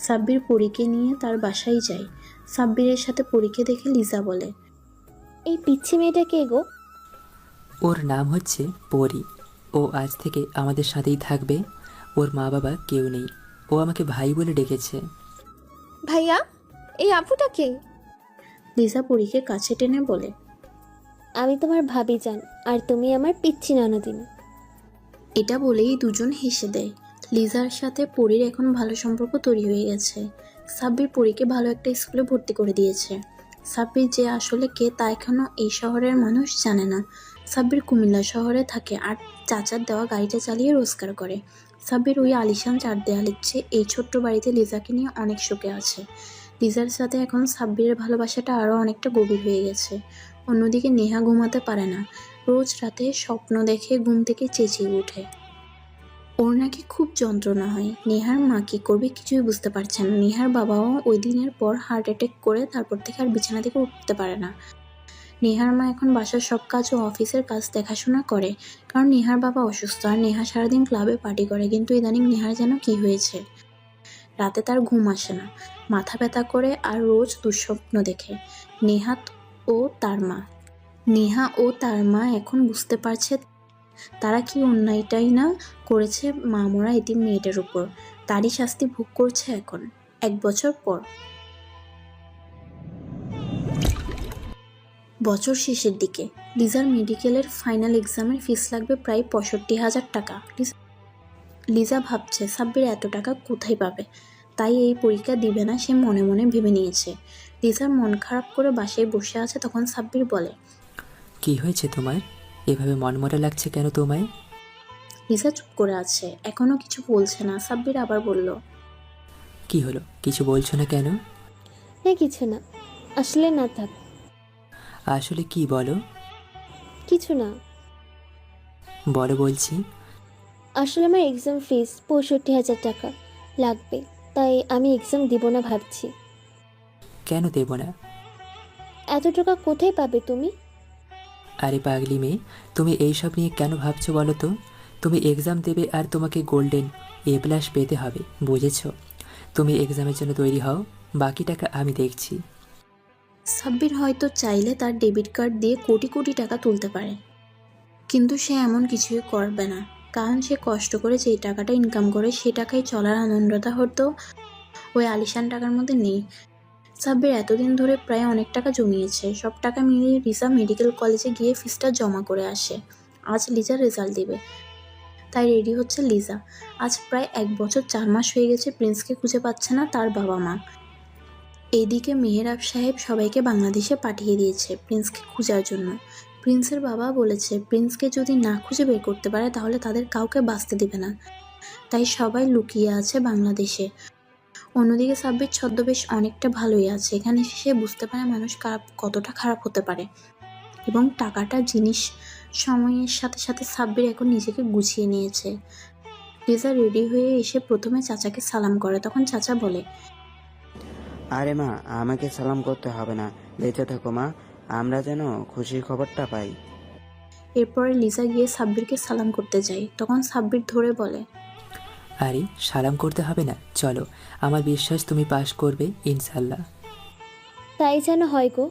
[SPEAKER 1] সাব্বির পরীকে নিয়ে তার বাসায় যায়। সাব্বিরের সাথে পরীকে দেখে লিজা বলে,
[SPEAKER 5] এই পিচ্ছি মেয়েটা কে গো?
[SPEAKER 3] ওর নাম হচ্ছে পরি। ও আজ থেকে আমাদের সাথেই থাকবে। ওর মা বাবা কেউ নেই। ও আমাকে ভাই বলে ডেকেছে।
[SPEAKER 12] ভাইয়া, এই আপুটা কে?
[SPEAKER 1] লিজা পরীকে কাছে টেনে বলে,
[SPEAKER 5] আমি তোমার ভাবি জান, আর তুমি আমার পিচ্ছি ননদিন।
[SPEAKER 1] এটা বলেই দুজন হেসে দেয়। লিজার সাথে পরীর এখন ভালো সম্পর্ক তৈরি হয়ে গেছে। সাব্বির পরীকে ভালো একটা স্কুলে ভর্তি করে দিয়েছে। সাব্বির যে আসলে কে তা এখনও এই শহরের মানুষ জানে না। সাব্বির কুমিল্লা শহরে থাকে আর চাচার দেওয়া গাড়িটা চালিয়ে রোজগার করে। সাব্বির ওই আলিশান 4 দেয়ালের চেয়ে এই ছোট্ট বাড়িতে লিজাকে নিয়ে অনেক সুখে আছে। লিজার সাথে এখন সাব্বিরের ভালোবাসাটা আরও অনেকটা গভীর হয়ে গেছে। অন্যদিকে নেহা ঘুমাতে পারে না। রোজ রাতে স্বপ্ন দেখে ঘুম থেকে চেঁচিয়ে ওঠে। ওর নাকি খুব যন্ত্রণা হয়। নেহার মা কী করবে কিছুই বুঝতে পারছে না। নেহার বাবাও ওই দিনের পর হার্ট অ্যাটাক করে তারপর থেকে আর বিছানা থেকে উঠতে পারে না। নেহার মা এখন বাসার সব কাজ ও অফিসের কাজ দেখাশোনা করে, কারণ নেহার বাবা অসুস্থ। আর নেহা সারাদিন ক্লাবে পার্টি করে, কিন্তু ইদানিং নেহার যেন কি হয়েছে। রাতে তার ঘুম আসে না, মাথা ব্যথা করে আর রোজ দুঃস্বপ্ন দেখে। নেহা ও তার মা এখন বুঝতে পারছে তারা কি অন্যায়টাই না করেছে মা মরা এতিম মেয়েটার উপর। তারই শাস্তি ভোগ করছে এখন 1 বছর পর। বছর শেষের দিকে লিজার মেডিকেলের ফাইনাল এক্সামের ফিস লাগবে প্রায় 65,000 টাকা। লিজা ভাবছে সাব্বির এত টাকা কোথায় পাবে, তাই এই পরীক্ষা দিবে না সে মনে মনে ভেবে নিয়েছে। লিজার মন খারাপ করে বাসায় বসে আছে। তখন সাব্বির বলে,
[SPEAKER 3] কি হয়েছে তোমার? এভাবে মনমরা লাগছে কেন তোমায়?
[SPEAKER 1] লিজা চুপ করে আছে, এখনো কিছু বলছে না। সাব্বির আবার বলল,
[SPEAKER 3] কি হলো, কিছু বলছো না কেন?
[SPEAKER 5] না কিছু না, আসলে না থাক।
[SPEAKER 3] আসলে কি বলো?
[SPEAKER 5] কিছু না।
[SPEAKER 3] বলো বলছি।
[SPEAKER 5] আসলে আমার এক্সাম ফিস 65,000 টাকা লাগবে, তাই আমি এক্সাম দিব না ভাবছি।
[SPEAKER 3] কেন দেব না?
[SPEAKER 5] এত টাকা কোথায় পাবে তুমি?
[SPEAKER 3] আরে পাগলি মেয়ে, তুমি এইসব নিয়ে কেন ভাবছো বলো তো? তুমি এক্সাম দেবে আর তোমাকে গোল্ডেন A+ পেতে হবে, বুঝেছ? তুমি এক্সামের জন্য তৈরি হও, বাকি টাকা আমি দেখছি।
[SPEAKER 1] সাব্বির হয়তো চাইলে তার ডেবিট কার্ড দিয়ে কোটি কোটি টাকা তুলতে পারে। কিন্তু সে এমন কিছুই করবে না, কারণ সে কষ্ট করে যেই টাকাটা ইনকাম করে সেই টাকায় চলার আনন্দটা হয়তো ওই আলিশান টাকার মধ্যে নেই। সাব্বির এতদিন ধরে প্রায় অনেক টাকা জমিয়েছে। সব টাকা মিলিয়ে লিজা মেডিকেল কলেজে গিয়ে ফিসটা জমা করে আসে। আজ লিজার রেজাল্ট দিবে, তাই রেডি হচ্ছে লিজা। আজ প্রায় 1 বছর 4 মাস হয়ে গেছে প্রিন্সকে খুঁজে পাচ্ছে না তার বাবা মা। এইদিকে মেহেরাব সাহেব সবাইকে বাংলাদেশে পাঠিয়ে দিয়েছে প্রিন্সকে খোঁজার জন্য। প্রিন্সের বাবা বলেছে প্রিন্সকে যদি না খুঁজে বের করতে পারে তাহলে তাদের কাউকে বাঁচতে দিবে না, তাই সবাই লুকিয়ে আছে বাংলাদেশে। অন্যদিকে সাব্বির ছদ্মবেশ অনেকটা ভালোই আছে। এখানে সে বুঝতে পারে মানুষ কতটা খারাপ হতে পারে, এবং টাকাটা জিনিস সময়ের সাথে সাথে সাব্বির এখন নিজেকে গুছিয়ে নিয়েছে। লিজা রেডি হয়ে এসে প্রথমে চাচাকে সালাম করে। তখন চাচা বলে,
[SPEAKER 16] আরে মা, আমাকে সালাম করতে হবে না, বেঁচে থাকো মা, আমরা যেন খুশির খবরটা পাই।
[SPEAKER 1] এরপরে লিজা গিয়ে সাব্বিরকে সালাম করতে যায়। তখন সাব্বির ধরে বলে,
[SPEAKER 3] আরে সালাম করতে হবে না, চলো, আমার বিশ্বাস তুমি পাশ করবে ইনশাল্লাহ।
[SPEAKER 5] তাই যেন হয় গো।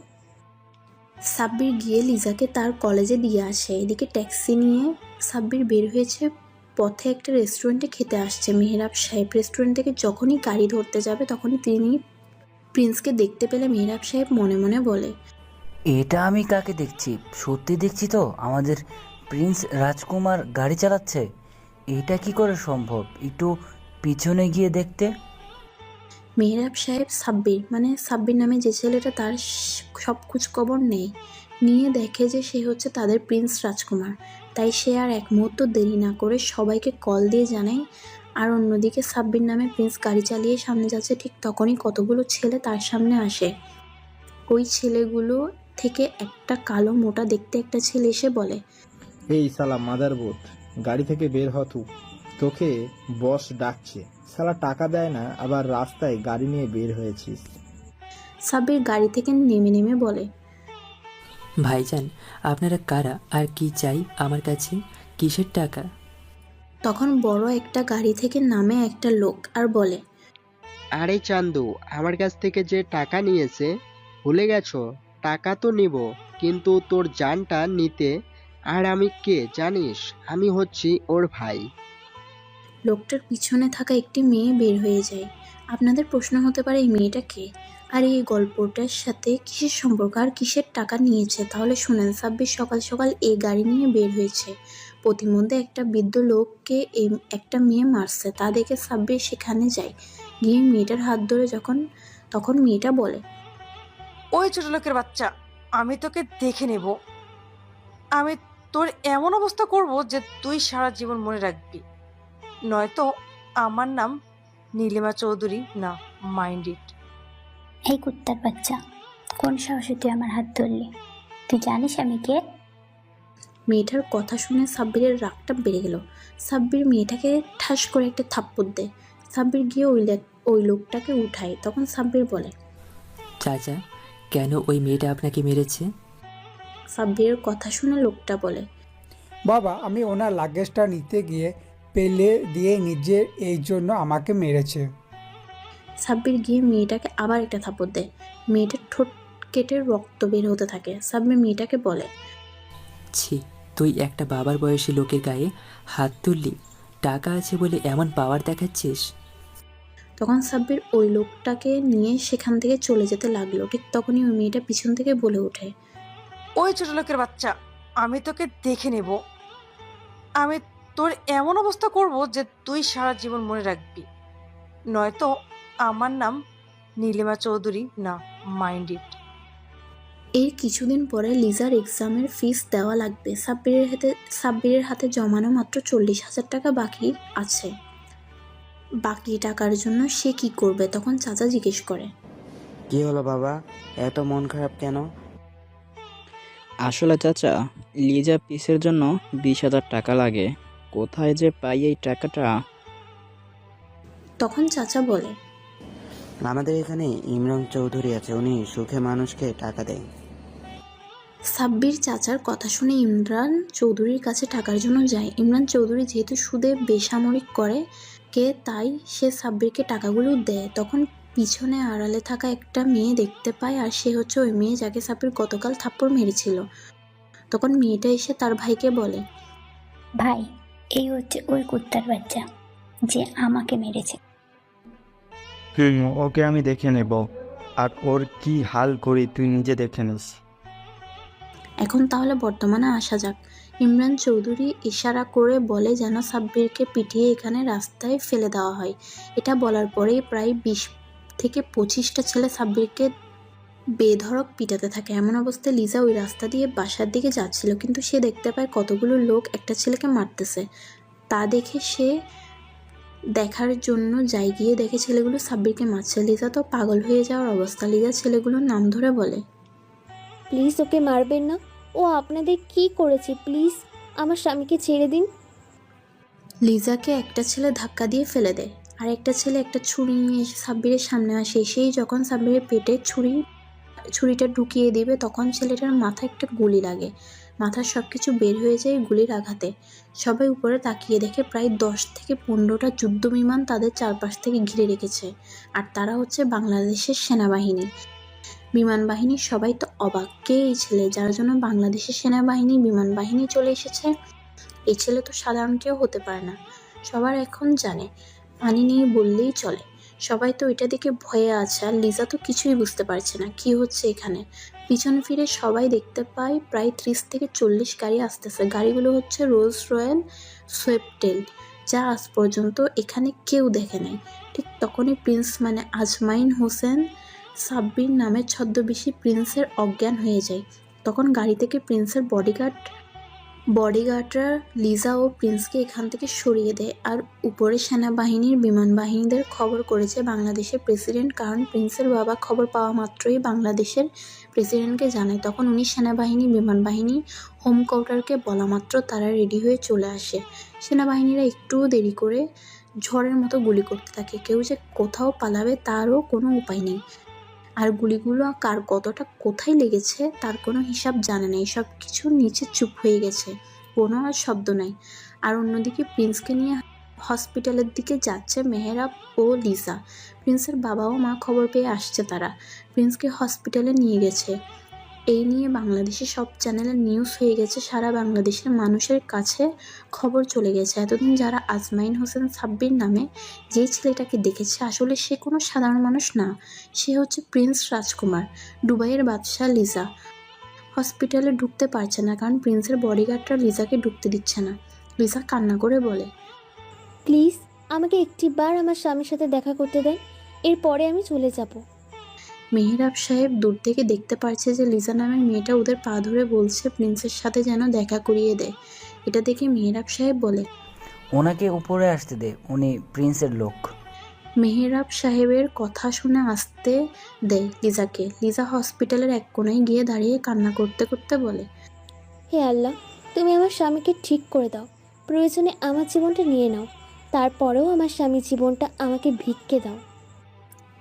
[SPEAKER 1] সাব্বির গিয়ে লিজাকে তার কলেজে দিয়ে আসে। এদিকে ট্যাক্সি নিয়ে সাব্বির বের হয়েছে। পথে একটা রেস্টুরেন্টে খেতে আসছে মেহেরাব সাহেব। রেস্টুরেন্ট থেকে যখনই গাড়ি ধরতে যাবে তখনই তিনি প্রিন্সকে দেখতে পেলে মেহেরাব সাহেব মনে মনে বলে,
[SPEAKER 20] এটা আমি কাকে দেখছি? সত্যি দেখছি তো, আমাদের প্রিন্স রাজকুমার গাড়ি চালাচ্ছে। এটা কি করে সম্ভব? একটু পিছনে গিয়ে দেখতে।
[SPEAKER 1] মেহেরাব সাহেব সাব্বির নামে যে ছেলেটা, তার সব খোঁজ খবর নিয়ে দেখে যে সে হচ্ছে তাদের প্রিন্স রাজকুমার। তাই সে আর এক মুহূর্ত দেরি না করে সবাইকে কল দিয়ে জানায়। আর অন্যদিকে সাব্বির নামে প্রিন্স গাড়ি চালিয়ে সামনে যাচ্ছে। ঠিক তখনই কতগুলো ছেলে তার সামনে আসে। ওই ছেলেগুলো থেকে একটা কালো মোটা দেখতে একটা ছেলে এসে বলে,
[SPEAKER 21] এই সালা মাদারবোর্ড, গাড়ি থেকে বের হ, তোকে বস ডাকছে। সালা টাকা দেয় না, আবার রাস্তায় গাড়ি নিয়ে বের হয়েছিস।
[SPEAKER 1] সাব্বির গাড়ি থেকে নেমে বলে,
[SPEAKER 3] ভাইজান, আপনারা কারা আর কি চাই আমার কাছে? কিসের টাকা?
[SPEAKER 1] তখন বড় একটা গাড়ি থেকে নামে একটা লোক আর বলে,
[SPEAKER 11] আরে চান্দু, আমার কাছ থেকে যে টাকা নিয়েছে ভুলে গেছো? টাকা তো নিব, কিন্তু তোর জানটা নিতে। আর আমি কে জানিস? আমি হচ্ছি ওর ভাই।
[SPEAKER 1] লোকটার পিছনে থাকা একটি মেয়ে বের হয়ে যায়। আপনাদের প্রশ্ন হতে পারে এই মেয়েটা কে, আর এই গল্পটার সাথে কিসের সম্পর্ক, আর কিসের টাকা নিয়েছে? তাহলে শুনেন। সাব্বির সকাল সকাল এই গাড়ি নিয়ে বের হয়েছে। প্রতিমধ্যে একটা বৃদ্ধ লোককে একটা মেয়ে মারছে, তা দেখে সাব্বির সেখানে যায়। গিয়ে মেয়েটার হাত ধরে তখন মেয়েটা বলে,
[SPEAKER 6] ওই ছোট লোকের বাচ্চা, আমি তোকে দেখে নেব। আমি তোর এমন অবস্থা করব যে তুই সারা জীবন মনে রাখবি, নয়তো আমার নাম নীলিমা চৌধুরী না, মাইন্ড ইট।
[SPEAKER 22] এই কুত্তার বাচ্চা, কোন সাহসে তুই আমার হাত ধরলি? তুই জানিস আমি কে?
[SPEAKER 1] মেয়েটার কথা শুনে সাব্বিরের রাগটা বেড়ে গেল। সাব্বির মেয়েটাকে ঠাস করে একটা থাপ্পড় দেয়। সাব্বির গিয়ে ওই লোকটাকে উঠায়। তখন সাব্বির বলে,
[SPEAKER 3] চাচা, কেন ওই মেয়েটা আপনাকে মেরেছে?
[SPEAKER 1] সাব্বিরের কথা শুনে লোকটা বলে,
[SPEAKER 15] বাবা, আমি ওনার লাগেজটা নিতে গিয়ে পেলে দিয়ে নিজে এই জন্য আমাকে মেরেছে।
[SPEAKER 1] সাব্বির গিয়ে মেয়েটাকে আবার একটা থাপ্পড় দেয়। মেয়েটার ঠোঁট কেটে রক্ত বের হতে থাকে। সাব্বির মেয়েটাকে বলে,
[SPEAKER 3] ছি, তুই একটা বাবার বয়সী লোকের গায়ে হাত তুললি? টাকা আছে বলে এমন পাওয়ার দেখাচ্ছিস?
[SPEAKER 1] তখন সাব্বির ওই লোকটাকে নিয়ে সেখান থেকে চলে যেতে লাগলো। ঠিক তখনই ওই মেয়েটা পিছন থেকে বলে ওঠে,
[SPEAKER 6] ওই ছোট লোকের বাচ্চা, আমি তোকে দেখে নেব। আমি তোর এমন অবস্থা করব যে তুই সারা জীবন মনে রাখবি, নয়তো আমার নাম নীলিমা চৌধুরী না, মাইন্ড ইট।
[SPEAKER 1] এর কিছুদিন পরে লিজার এক্সামের ফিস দেওয়া লাগবে। সাব্বিরের হাতে জমানো মাত্র 40,000 টাকা বাকি আছে। বাকি টাকার জন্য সে কি করবে? তখন চাচা জিজ্ঞেস করে,
[SPEAKER 16] কি হলো বাবা, এত মন খারাপ কেন?
[SPEAKER 23] আসলে চাচা, লিজা পিসের জন্য 20,000 টাকা লাগে, কোথায় যে পাই এই টাকাটা।
[SPEAKER 1] তখন চাচা বলে,
[SPEAKER 16] আমাদের এখানে ইমরান চৌধুরী আছে, উনি সুখে মানুষকে টাকা দেয়।
[SPEAKER 1] সাব্বির চাচার কথা শুনে ইমরান চৌধুরীর কাছে টাকার জন্য যায়। ইমরান চৌধুরী যেহেতু সুদে বেসামরিক করে তাই সে সাব্বিরকে টাকাগুলো দেয়। তখন পিছনে আড়ালে থাকা একটা মেয়ে দেখতে পায়, আর সে হচ্ছে ওই মেয়ে যাকে সাব্বির গতকাল থাপ্পড় মেরেছিল। তখন মেয়েটা এসে তার ভাইকে বলে,
[SPEAKER 22] ভাই, এই হচ্ছে ওই কুত্তার বাচ্চা যে আমাকে মেরেছে।
[SPEAKER 2] ওকে আমি দেখে নেব, আর ওর কি হাল করি তুই নিজে দেখে নিস।
[SPEAKER 1] এখন তাহলে বর্তমানে আসা যাক। ইমরান চৌধুরী ইশারা করে বলে যেন সাব্বিরকে পিটিয়ে এখানে রাস্তায় ফেলে দেওয়া হয়। এটা বলার পরেই প্রায় 20 থেকে 25টা ছেলে সাব্বিরকে বেধড়ক পিটাতে থাকে। এমন অবস্থায় লিজা ওই রাস্তা দিয়ে বাসার দিকে যাচ্ছিল, কিন্তু সে দেখতে পায় কতগুলো লোক একটা ছেলেকে মারতেছে। তা দেখে সে দেখার জন্য যাই, গিয়ে দেখে ছেলেগুলো সাব্বিরকে মারছে। লিজা তো পাগল হয়ে যাওয়ার অবস্থা। লিজা ছেলেগুলোর নাম ধরে বলে,
[SPEAKER 5] প্লিজ ওকে মারবেন না, ও আপনাদের কি করেছে? প্লিজ আমার স্বামীকে ছেড়ে দিন।
[SPEAKER 1] লিজাকে একটা ছেলে ধাক্কা দিয়ে ফেলে দেয়, আর একটা ছেলে একটা ছুরি নিয়ে এসে সাব্বিরের সামনে আসে। সেই যখন সাব্বিরের পেটে ছুরিটা ঢুকিয়ে দিবে, তখন ছেলেটার মাথায় একটা গুলি লাগে। মাথার সব কিছু বের হয়ে যায় গুলির আঘাতে। সবাই উপরে তাকিয়ে দেখে প্রায় 10 থেকে 15টা যুদ্ধ বিমান তাদের চারপাশ থেকে ঘিরে রেখেছে, আর তারা হচ্ছে বাংলাদেশের সেনাবাহিনী। বিমান বাহিনীর সবাই তো অবাক, কে এই ছেলে যার জন্য বাংলাদেশের সেনাবাহিনী বিমান বাহিনী চলে এসেছে? এই ছেলে তো সাধারণ কেউ হতে পারে না। সবার এখন জানে পানি নেই বললেই চলে। সবাই তো এটা দেখে ভয়ে আছে, আর লিজা তো কিছুই বুঝতে পারছে না কি হচ্ছে এখানে। পিছন ফিরে সবাই দেখতে পায় প্রায় 30 থেকে 40 গাড়ি আসতেছে। গাড়িগুলো হচ্ছে রোলস রয়েল সোয়েপটেল, যা আজ পর্যন্ত এখানে কেউ দেখে নাই। ঠিক তখনই প্রিন্স মানে আজমাইন হোসেন সাব্বির নামের ছদ্মবেশী প্রিন্সের অজ্ঞান হয়ে যায়। তখন গাড়ি থেকে প্রিন্সের বডিগার্ডরা লিজা ও প্রিন্সকে এখান থেকে সরিয়ে দেয়, আর উপরে সেনাবাহিনীর বিমান বাহিনীদের খবর করেছে বাংলাদেশের প্রেসিডেন্ট। কারণ প্রিন্সের বাবা খবর পাওয়া মাত্রই বাংলাদেশের প্রেসিডেন্টকে জানায়। তখন উনি সেনাবাহিনী বিমান বাহিনী হোম কোয়ার্টারকে বলা মাত্র তারা রেডি হয়ে চলে আসে। সেনাবাহিনীরা একটুও দেরি করে ঝড়ের মতো গুলি করতে থাকে। কেউ যে কোথাও পালাবে তারও কোনো উপায় নেই, আর গুলিগুলো কার কতটা কোথায় লেগেছে তার কোনো হিসাব জানে না। সব কিছু নিচে চুপ হয়ে গেছে, কোনো আর শব্দ নাই। আর অন্যদিকে প্রিন্সকে নিয়ে হসপিটালের দিকে যাচ্ছে মেহেরাব ও লিজা। প্রিন্সের বাবা ও মা খবর পেয়ে আসছে, তারা প্রিন্সকে হসপিটালে নিয়ে গেছে। এই নিয়ে বাংলাদেশে সব চ্যানেলে নিউজ হয়ে গেছে, সারা বাংলাদেশের মানুষের কাছে খবর চলে গেছে। এতদিন যারা আজমাইন হোসেন সাব্বির নামে যে ছেলেটাকে দেখেছে, আসলে সে কোনো সাধারণ মানুষ না, সে হচ্ছে প্রিন্স রাজকুমার, দুবাইয়ের বাদশাহ। লিজা হসপিটালে ঢুকতে পারছে না, কারণ প্রিন্সের বডিগার্ডরা লিজাকে ঢুকতে দিচ্ছে না। লিজা কান্না করে বলে,
[SPEAKER 5] প্লিজ আমাকে একটিবার আমার স্বামীর সাথে দেখা করতে দেন, এরপরে আমি চলে যাব।
[SPEAKER 1] মেহেরাব সাহেব দূর থেকে দেখতে পারছে যে লিজা নামের মেয়েটা ওদের পা ধরে বলছে প্রিন্সের সাথে যেন দেখা করিয়ে দেয়। এটা দেখে মেহেরাব সাহেব বলে,
[SPEAKER 20] ওনাকে উপরে আসতে দে, উনি প্রিন্সের লোক।
[SPEAKER 1] মেহেরাব সাহেবের কথা শুনে আসতে দেয় লিজাকে। লিজা হসপিটালের এক কোণায় গিয়ে দাঁড়িয়ে কান্না করতে করতে বলে,
[SPEAKER 5] হে আল্লাহ, তুমি আমার স্বামীকে ঠিক করে দাও, প্রয়োজনে আমার জীবনটা নিয়ে নাও, তারপরেও আমার স্বামীর জীবনটা আমাকে ভিক্ষে দাও।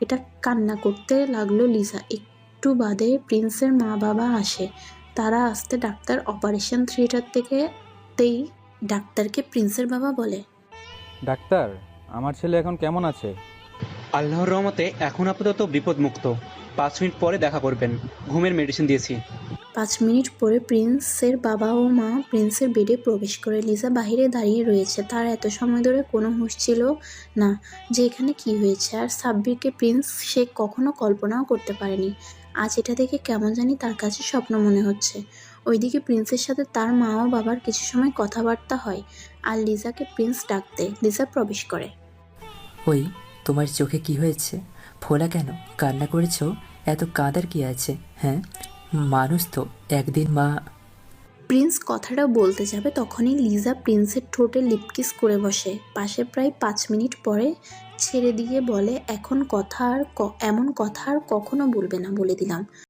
[SPEAKER 1] এটা কান্না করতে লাগলো লিজা। একটু বাদে প্রিন্সের মা বাবা আসে। তারা আসতে ডাক্তার অপারেশন থিয়েটার থেকে তেই ডাক্তারকে প্রিন্সের বাবা বলে,
[SPEAKER 14] ডাক্তার, আমার ছেলে এখন কেমন আছে?
[SPEAKER 19] আল্লাহর রহমতে এখন আপাতত বিপদমুক্ত। 5 মিনিট পরে দেখা করবেন, ঘুমের মেডিসিন দিয়েছি।
[SPEAKER 1] 5 মিনিট পরে প্রিন্সের বাবা ও মা প্রিন্সের বেডে প্রবেশ করে। লিজা বাহিরে দাঁড়িয়ে রয়েছে, তার এত সময় ধরে কোনো হুঁশ ছিল না যে এখানে কি হয়েছে। আর সাব্বিরকে প্রিন্স সে কখনো কল্পনাও করতে পারেনি। আজ এটা দেখে কেমন জানি তার কাছে স্বপ্ন মনে হচ্ছে। ওইদিকে প্রিন্সের সাথে তার মা ও বাবার কিছু সময় কথাবার্তা হয়, আর লিজাকে প্রিন্স ডাক দেয়। লিজা প্রবেশ করে।
[SPEAKER 3] ওই, তোমার চোখে কি হয়েছে? ফোলা কেন? কান্না করেছো? এত কাঁদার কি আছে? হ্যাঁ, মানুষ তো একদিন মা।
[SPEAKER 1] প্রিন্স কথাটা বলতে যাবে, তখনই লিজা প্রিন্সের ঠোঁটে লিপকিস করে বসে পাশে। প্রায় 5 মিনিট পরে ছেড়ে দিয়ে বলে, এমন কথা আর কখনো বলবে না, বলে দিলাম।